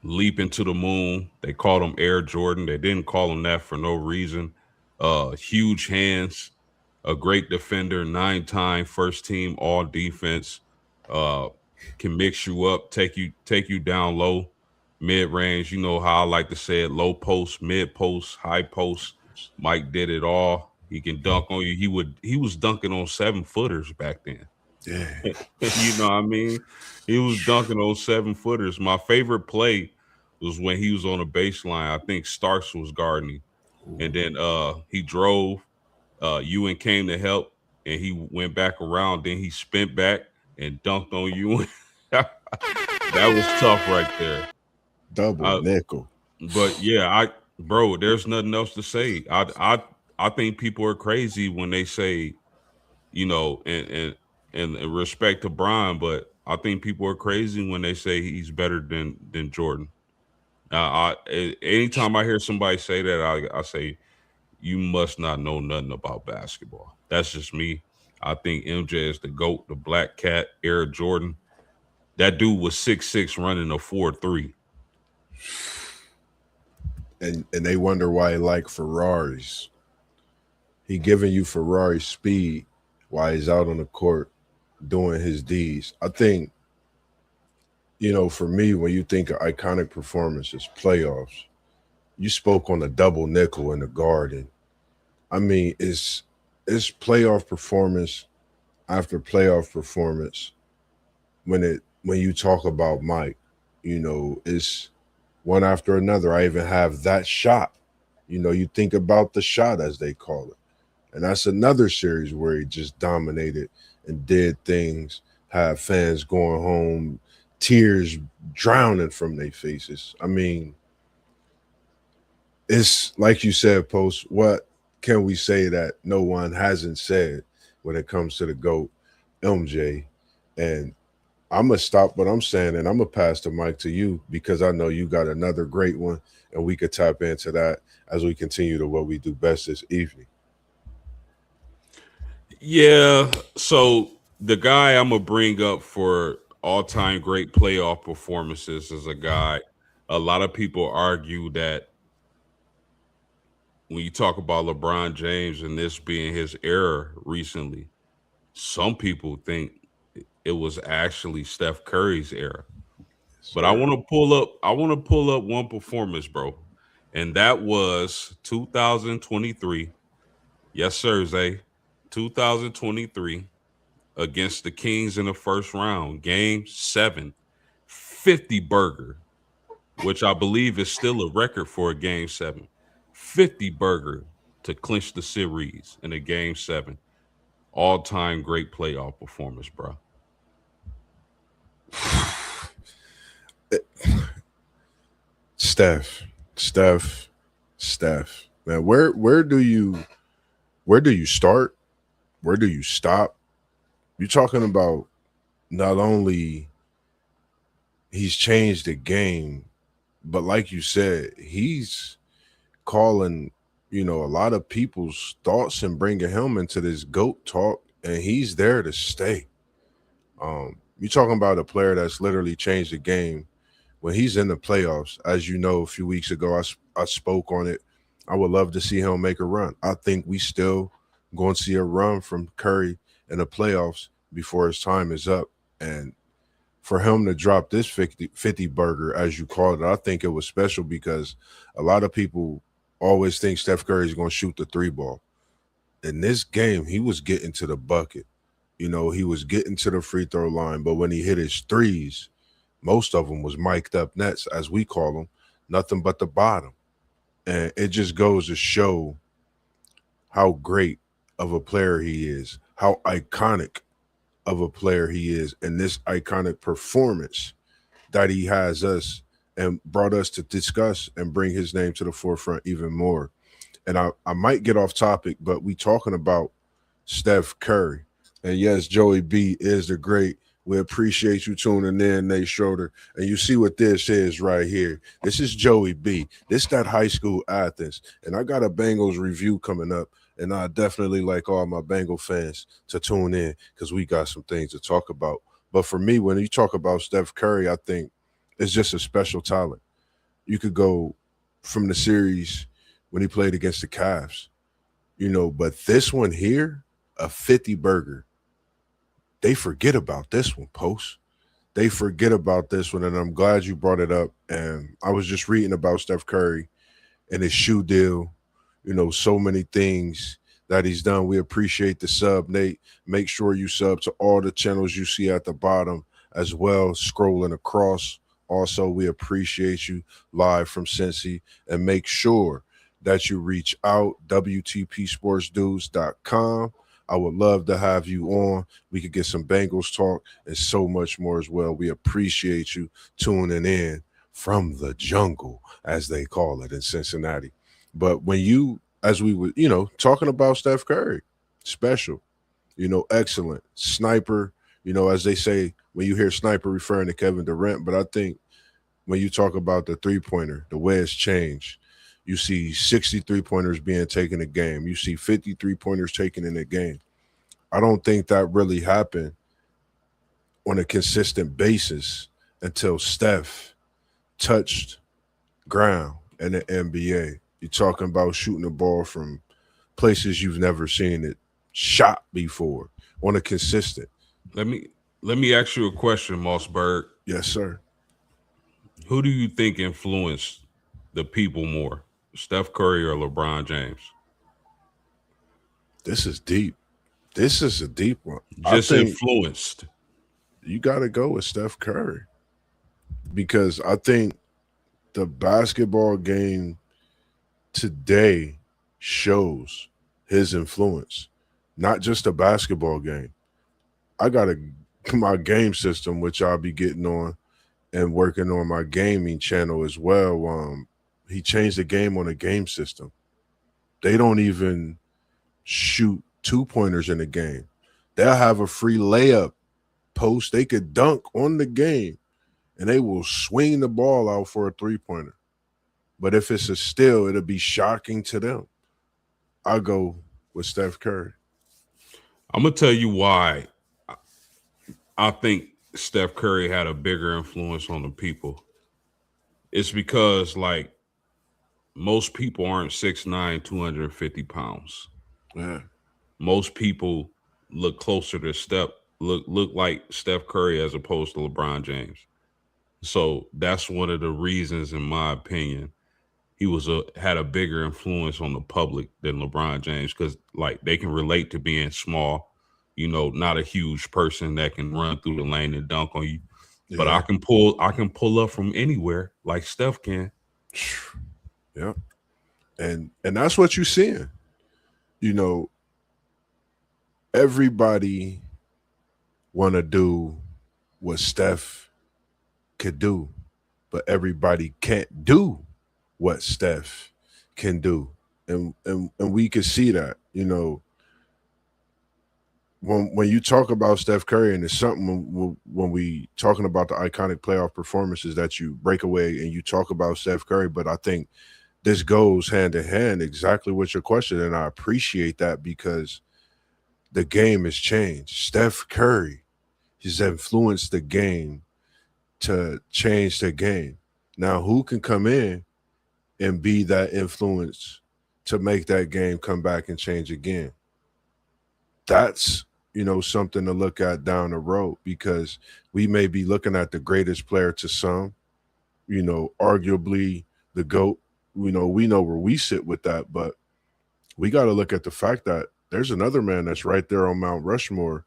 leap into the moon. They called him Air Jordan. They didn't call him that for no reason. Huge hands, a great defender, 9-time first team all defense. Can mix you up, take you down low, mid range. You know how I like to say it: low post, mid post, high post. Mike did it all. He can dunk on you. He was dunking on 7-footers back then. Yeah. You know what I mean? He was dunking on 7-footers. My favorite play was when he was on the baseline. I think Starks was guarding him. And then he drove. Ewan came to help, and he went back around. Then he spent back and dunked on Ewan. That was tough right there. Double nickel. But yeah, bro, there's nothing else to say. I think people are crazy when they say, and in respect to Brian, but I think people are crazy when they say he's better than Jordan. Anytime I hear somebody say that, I say, you must not know nothing about basketball. That's just me. I think MJ is the GOAT, the black cat, Air Jordan. That dude was 6'6", running a 4.3. And they wonder why he like Ferraris. He giving you Ferrari speed while he's out on the court doing his deeds. I think, for me, when you think of iconic performances, playoffs, you spoke on the double nickel in the Garden. I mean, it's playoff performance after playoff performance, when you talk about Mike, it's one after another. I even have that shot. You think about the shot as they call it. And that's another series where he just dominated and did things, had fans going home, tears drowning from their faces. I mean, it's like you said, Post, what can we say that no one hasn't said when it comes to the GOAT, MJ? And I'm gonna stop what I'm saying and I'm gonna pass the mic to you because I know you got another great one and we could tap into that as we continue to what we do best this evening. Yeah. So the guy I'm gonna bring up for all-time great playoff performances is a guy. A lot of people argue that when you talk about LeBron James and this being his era recently, some people think it was actually Steph Curry's era. But I Sir. want to pull up. I want to pull up one performance, bro, and that was 2023. Yes, sir, Zay. 2023 against the Kings in the first round, Game 7, 50 burger, which I believe is still a record for a Game 7. 50 burger to clinch the series in a Game 7. All time great playoff performance, bro. Steph, Steph, Steph. Man, where do you start? Where do you stop? You're talking about not only he's changed the game, but like you said, he's calling, a lot of people's thoughts and bringing him into this GOAT talk, and he's there to stay. You're talking about a player that's literally changed the game when he's in the playoffs. As you know, a few weeks ago, I spoke on it. I would love to see him make a run. I think we still going to see a run from Curry in the playoffs before his time is up. And for him to drop this 50 burger, as you called it, I think it was special because a lot of people always think Steph Curry is going to shoot the three ball. In this game, he was getting to the bucket. He was getting to the free throw line, but when he hit his threes, most of them was mic'd up nets, as we call them, nothing but the bottom. And it just goes to show how great of a player he is, how iconic of a player he is, and this iconic performance that he has us and brought us to discuss and bring his name to the forefront even more. And I might get off topic, but we talking about Steph Curry. And yes, Joey B is the great. We appreciate you tuning in, Nate Schroeder. And you see what this is right here. This is Joey B. This that high school Athens. And I got a Bengals review coming up. And I definitely like all my Bengal fans to tune in because we got some things to talk about. But for me, when you talk about Steph Curry, I think it's just a special talent. You could go from the series when he played against the Cavs, but this one here, a 50 burger, they forget about this one, Post. They forget about this one, and I'm glad you brought it up. And I was just reading about Steph Curry and his shoe deal, so many things that he's done. We appreciate the sub, Nate. Make sure you sub to all the channels you see at the bottom as well, scrolling across. Also, we appreciate you live from Cincy, and make sure that you reach out, WTPSportsDudes.com. I would love to have you on. We could get some Bengals talk and so much more as well. We appreciate you tuning in from the jungle, as they call it in Cincinnati. But when you, as we were, talking about Steph Curry, special, excellent sniper, as they say, when you hear sniper referring to Kevin Durant, but I think when you talk about the three-pointer, the way it's changed, you see 63 pointers being taken a game. You see 53 pointers taken in a game. I don't think that really happened on a consistent basis until Steph touched ground in the NBA. You're talking about shooting the ball from places you've never seen it shot before on a consistent. Let me let me ask you a question, MossBurgh. Yes, sir. Who do you think influenced the people more, Steph Curry or LeBron James? This is deep. This is a deep one. I Just think influenced. you got to go with Steph Curry because I think the basketball game today shows his influence, not just a basketball game. I got my game system, which I'll be getting on and working on my gaming channel as well. He changed the game on the game system. They don't even shoot 2-pointers in the game. They'll have a free layup post. They could dunk on the game and they will swing the ball out for a 3-pointer. But if it's a steal, it'll be shocking to them. I'll go with Steph Curry. I'm gonna tell you why I think Steph Curry had a bigger influence on the people. It's because like most people aren't 6'9", 250 pounds. Yeah. Most people look closer to look like Steph Curry as opposed to LeBron James. So that's one of the reasons, in my opinion, he had a bigger influence on the public than LeBron James, because like they can relate to being small, not a huge person that can run through the lane and dunk on you. Yeah. But I can pull up from anywhere like Steph can. Yeah. And that's what you're seeing. Everybody want to do what Steph could do, but everybody can't do what Steph can do. And we can see that, when you talk about Steph Curry, and it's something when we talking about the iconic playoff performances that you break away and you talk about Steph Curry, but I think this goes hand in hand exactly with your question, and I appreciate that because the game has changed. Steph Curry has influenced the game to change the game. Now, who can come in and be that influence to make that game come back and change again? That's, something to look at down the road, because we may be looking at the greatest player to some, arguably the GOAT. We know where we sit with that, but we got to look at the fact that there's another man that's right there on Mount Rushmore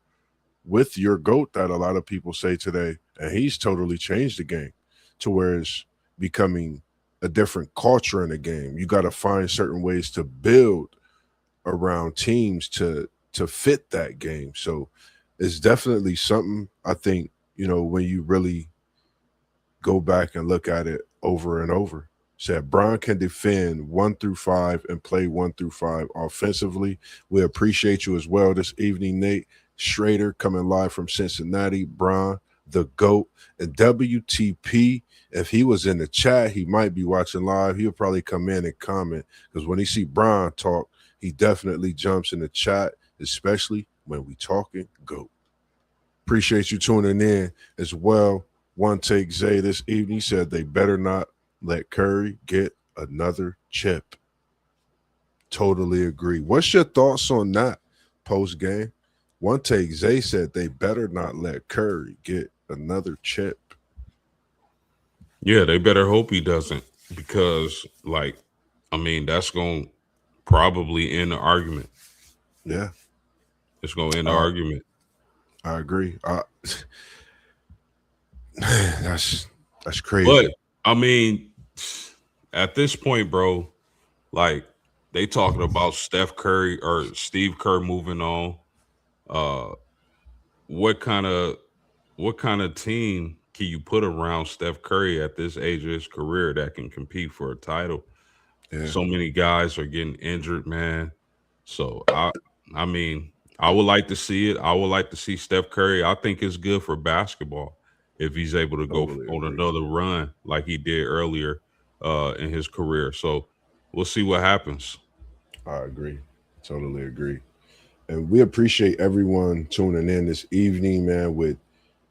with your GOAT that a lot of people say today, and he's totally changed the game to where it's becoming a different culture in the game. You got to find certain ways to build around teams to fit that game. So it's definitely something, I think, when you really go back and look at it over and over. Said Bron can defend 1 through 5 and play 1 through 5 offensively. We appreciate you as well this evening, Nate Schrader, coming live from Cincinnati. Bron, the GOAT, and WTP. If he was in the chat, he might be watching live. He'll probably come in and comment, because when he see Bron talk, he definitely jumps in the chat, especially when we talking GOAT. Appreciate you tuning in as well. One Take Zay this evening said they better not let Curry get another chip. Totally agree. What's your thoughts on that post game? One Take Zay said they better not let Curry get another chip. Yeah, they better hope he doesn't, because that's going to probably end the argument. Yeah. It's going to end the argument. I agree. That's crazy. But at this point, bro, they talking about Steph Curry or Steve Kerr moving on. What kind of team can you put around Steph Curry at this age of his career that can compete for a title? Yeah. So many guys are getting injured, man. So I would like to see it. I would like to see Steph Curry. I think it's good for basketball if he's able to go on another run like he did earlier in his career. So we'll see what happens. I agree. Totally agree. And we appreciate everyone tuning in this evening, man, with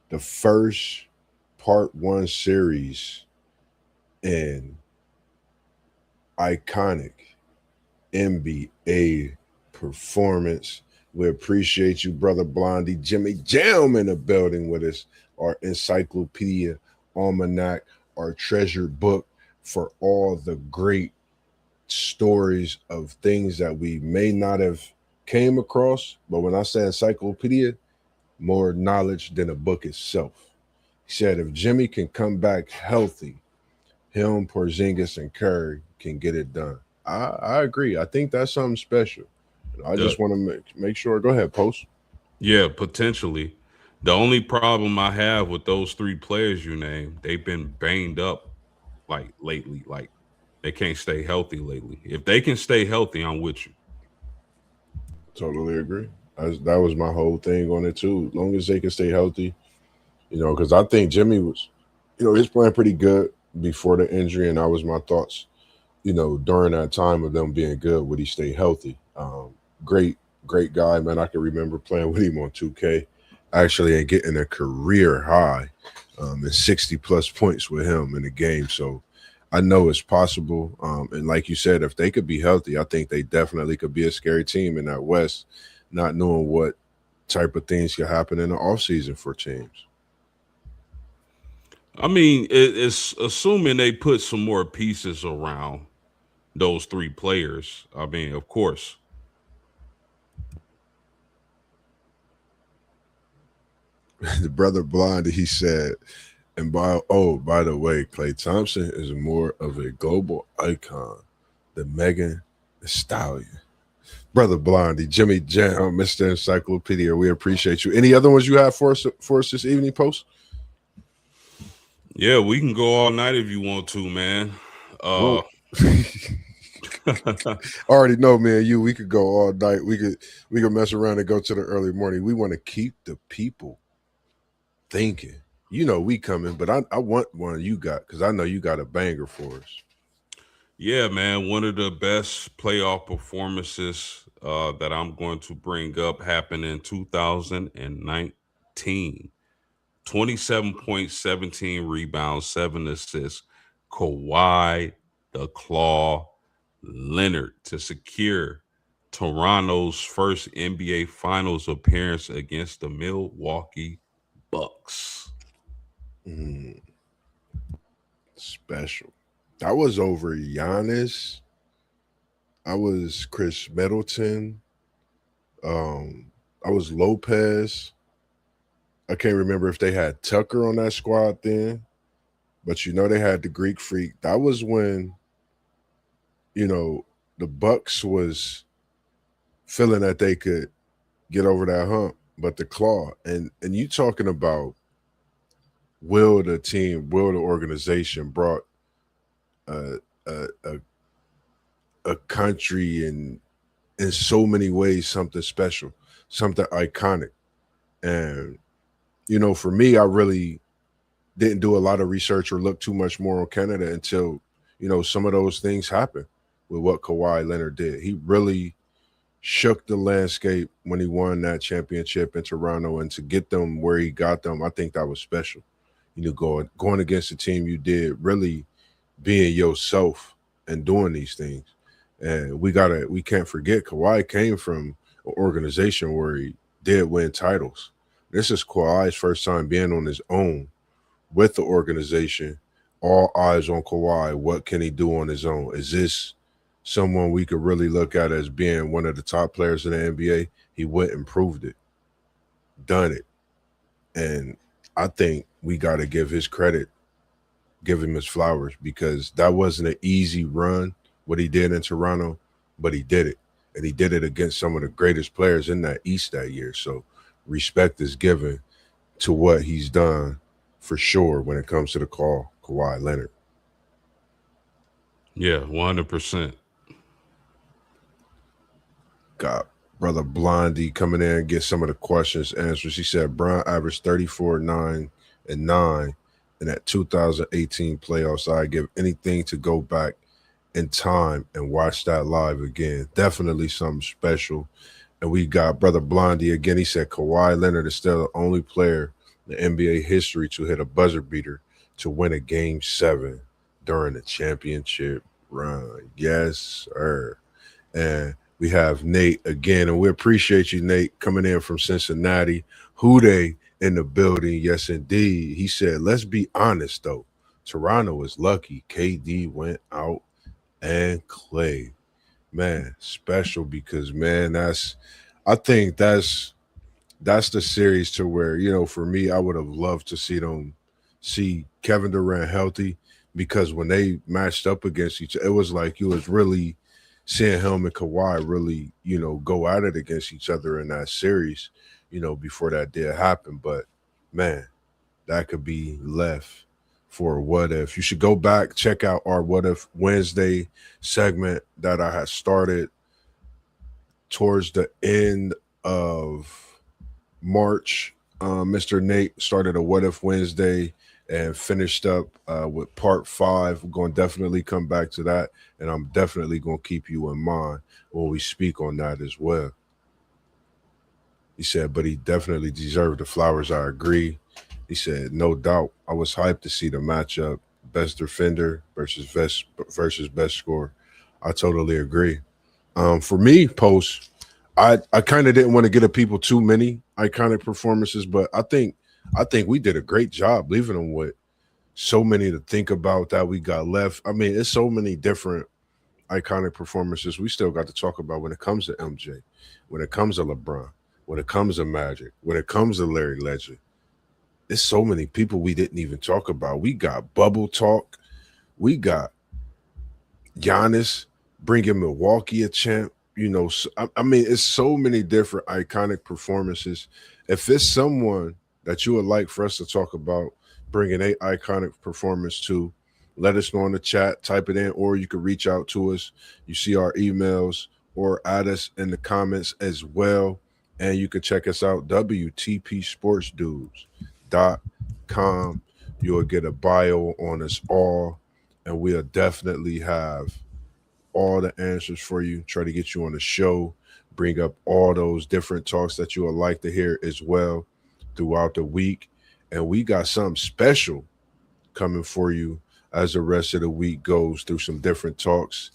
the first part 1 series and iconic NBA performance. We appreciate you, Brother Blondie. Jimmy Jam in the building with us. Our encyclopedia, almanac, our treasure book for all the great stories of things that we may not have came across, but when I say encyclopedia, more knowledge than a book itself. He said if Jimmy can come back healthy, him, Porzingis, and Curry can get it done. I agree. I think that's something special. I The, just want to make sure. Go ahead, Post. yeah, potentially. The only problem I have with those three players you named, they've been banged up like lately. Like they can't stay healthy lately. If they can stay healthy, I'm with you. Totally agree. That was my whole thing on it too. As long as they can stay healthy, because I think Jimmy was, he's playing pretty good before the injury, and that was my thoughts. During that time of them being good, would he stay healthy? Great, great guy, man. I can remember playing with him on 2K, actually, and getting a career high and 60 plus points with him in the game. So I know it's possible. And like you said, if they could be healthy, I think they definitely could be a scary team in that West, not knowing what type of things could happen in the offseason for teams. I mean, it's assuming they put some more pieces around those three players. I mean, of course. The brother Blondie, he said, and by the way, Klay Thompson is more of a global icon than Megan Thee Stallion. Brother Blondie, Jimmy Jam, Mr. Encyclopedia, we appreciate you. Any other ones you have for us this evening, Post? Yeah, we can go all night if you want to, man. I already know, man. We could go all night. We could mess around and go to the early morning. We want to keep the people thinking. We coming, but I want one you got because I know you got a banger for us. Yeah, man. One of the best playoff performances that I'm going to bring up happened in 2019. 27 points, 17 rebounds, 7 assists. Kawhi the Claw Leonard to secure Toronto's first NBA Finals appearance against the Milwaukee Bucks. Special. I was over Giannis. I was Chris Middleton. I was Lopez. I can't remember if they had Tucker on that squad then, but they had the Greek Freak. That was when, the Bucks was feeling that they could get over that hump, but the Claw and you talking about will the organization brought a country in so many ways something special, something iconic. And for me, I really didn't do a lot of research or look too much more on Canada until some of those things happened with what Kawhi Leonard did. He really shook the landscape when he won that championship in Toronto, and to get them where he got them, I think that was special. Going against the team you did, really being yourself and doing these things. And we can't forget Kawhi came from an organization where he did win titles. This is Kawhi's first time being on his own with the organization. All eyes on Kawhi. What can he do on his own? Is this someone we could really look at as being one of the top players in the NBA? He went and proved it, done it. And I think we got to give his credit, give him his flowers, because that wasn't an easy run, what he did in Toronto, but he did it. And he did it against some of the greatest players in that East that year. So respect is given to what he's done for sure when it comes to the call, Kawhi Leonard. Yeah, 100%. Got brother Blondie coming in and get some of the questions answered. She said Brown averaged 34, 9, and 9 in that 2018 playoffs. I'd give anything to go back in time and watch that live again. Definitely something special. And we got brother Blondie again. He said Kawhi Leonard is still the only player in NBA history to hit a buzzer beater to win a game 7 during the championship run. Yes, sir. And we have Nate again, and we appreciate you, Nate, coming in from Cincinnati. Houday in the building. Yes, indeed. He said, let's be honest, though. Toronto is lucky KD went out and Clay. Man, special because man, I think that's the series to where, for me, I would have loved to see Kevin Durant healthy because when they matched up against each other, it was like you was really seeing him and Kawhi really, go at it against each other in that series, before that did happen. But man, that could be left for a what if. You should go back, check out our What If Wednesday segment that I had started towards the end of March. Mr. Nate started a What If Wednesday and finished up with part 5. We're going to definitely come back to that, and I'm definitely going to keep you in mind when we speak on that as well. He said, but he definitely deserved the flowers. I agree. He said, no doubt. I was hyped to see the matchup, best defender versus best scorer. I totally agree. For me, Post, I kind of didn't want to get at people too many iconic performances, but I think we did a great job leaving them with so many to think about that we got left. I mean, it's so many different iconic performances we still got to talk about when it comes to MJ, when it comes to LeBron, when it comes to Magic, when it comes to Larry Legend. It's so many people we didn't even talk about. We got Bubble Talk. We got Giannis bringing Milwaukee a champ. I mean, it's so many different iconic performances. If it's someone that you would like for us to talk about bringing a iconic performance to, let us know in the chat, type it in, or you can reach out to us. You see our emails or add us in the comments as well. And you can check us out, WTPSportsDudes.com. You'll get a bio on us all, and we'll definitely have all the answers for you, try to get you on the show, bring up all those different talks that you would like to hear as well throughout the week. And we got something special coming for you as the rest of the week goes through some different talks.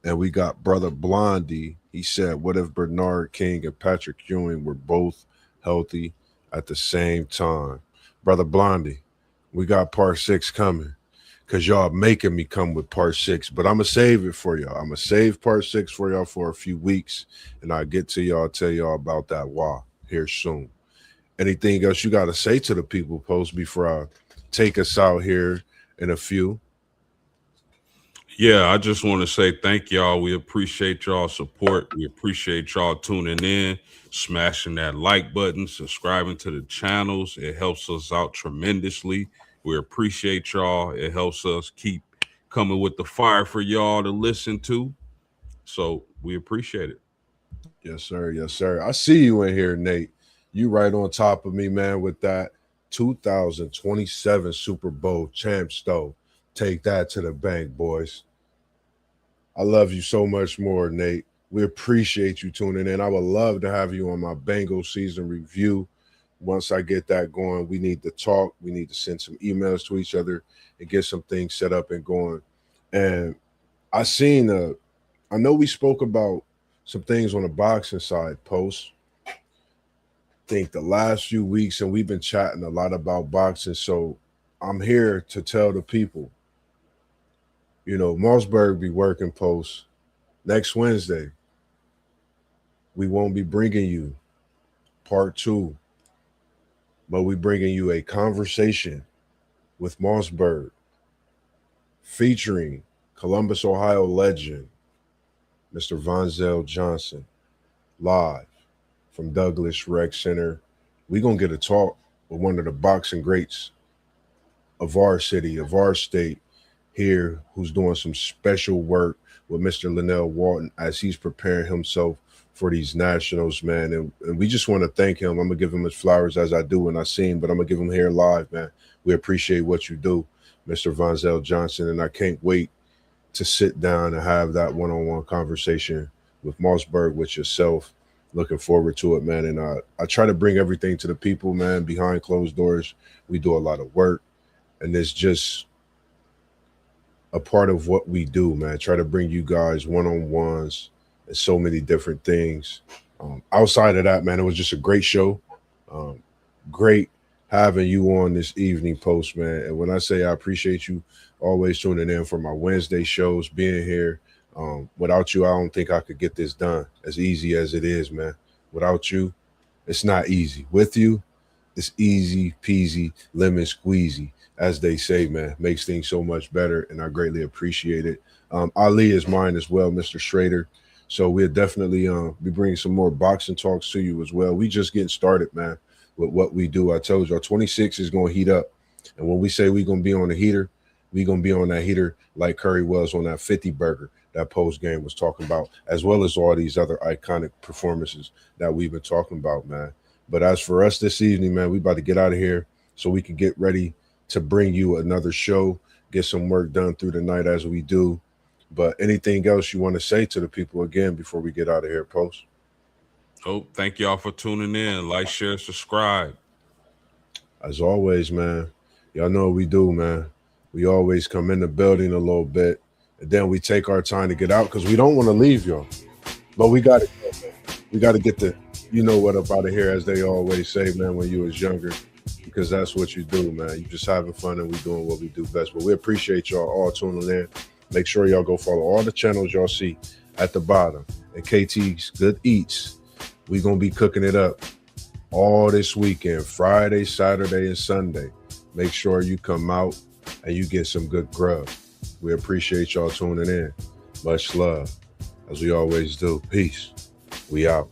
And we got Brother Blondie. He said, what if Bernard King and Patrick Ewing were both healthy at the same time? Brother Blondie, we got part 6 coming because y'all making me come with part 6. But I'm going to save it for y'all. I'm going to save part 6 for y'all for a few weeks. And I'll get to y'all, tell y'all about that here soon. Anything else you got to say to the people, Post, before I take us out here in a few? Yeah, I just want to say thank y'all. We appreciate y'all support. We appreciate y'all tuning in, smashing that like button, subscribing to the channels. It helps us out tremendously. We appreciate y'all. It helps us keep coming with the fire for y'all to listen to. So we appreciate it. Yes, sir. Yes, sir. I see you in here, Nate. You right on top of me, man, with that 2027 Super Bowl champs, though. Take that to the bank, boys. I love you so much more, Nate. We appreciate you tuning in. I would love to have you on my Bengals season review. Once I get that going, we need to talk. We need to send some emails to each other and get some things set up and going. And I know we spoke about some things on the boxing side, Post. I think the last few weeks, and we've been chatting a lot about boxing. So I'm here to tell the people, MossBurgh be working, Post. Next Wednesday, we won't be bringing you part 2, but we bringing you a conversation with MossBurgh featuring Columbus, Ohio legend, Mr. Vonzell Johnson, live from Douglas Rec Center. We're going to get a talk with one of the boxing greats of our city, of our state here, who's doing some special work with Mr. Linnell Walton as he's preparing himself for these nationals, man. And we just want to thank him. I'm going to give him his flowers as I do when I see him, but I'm going to give him here live, man. We appreciate what you do, Mr. Vonzell Johnson, and I can't wait to sit down and have that one-on-one conversation with MossBurgh, with yourself. Looking forward to it, man. And I try to bring everything to the people, man, behind closed doors. We do a lot of work, and it's just a part of what we do, man. Try to bring you guys one-on-ones and so many different things. Outside of that, man, it was just a great show. Great having you on this evening, Post, man. And when I say I appreciate you always tuning in for my Wednesday shows, being here, Without you, I don't think I could get this done as easy as it is, man. Without you, it's not easy. With you, it's easy peasy, lemon squeezy, as they say, man. Makes things so much better, and I greatly appreciate it. Ali is mine as well, Mr. Schrader. So we'll definitely be bringing some more boxing talks to you as well. We just getting started, man, with what we do. I told y'all 26 is going to heat up. And when we say we're going to be on the heater, we're going to be on that heater like Curry was on that 50 burger that post game was talking about, as well as all these other iconic performances that we've been talking about, man. But as for us this evening, man, we about to get out of here so we can get ready to bring you another show, get some work done through the night as we do. But anything else you want to say to the people again before we get out of here, Post? Oh, thank y'all for tuning in. Like, share, subscribe. As always, man, y'all know what we do, man. We always come in the building a little bit, and then we take our time to get out because we don't want to leave y'all. But we got to go, man. We got to get the, you know what, up out of here, as they always say, man, when you was younger, because that's what you do, man. You just having fun and we doing what we do best. But we appreciate y'all all tuning in. Make sure y'all go follow all the channels y'all see at the bottom. And KT's Good Eats, we going to be cooking it up all this weekend, Friday, Saturday, and Sunday. Make sure you come out and you get some good grub. We appreciate y'all tuning in. Much love, as we always do. Peace. We out.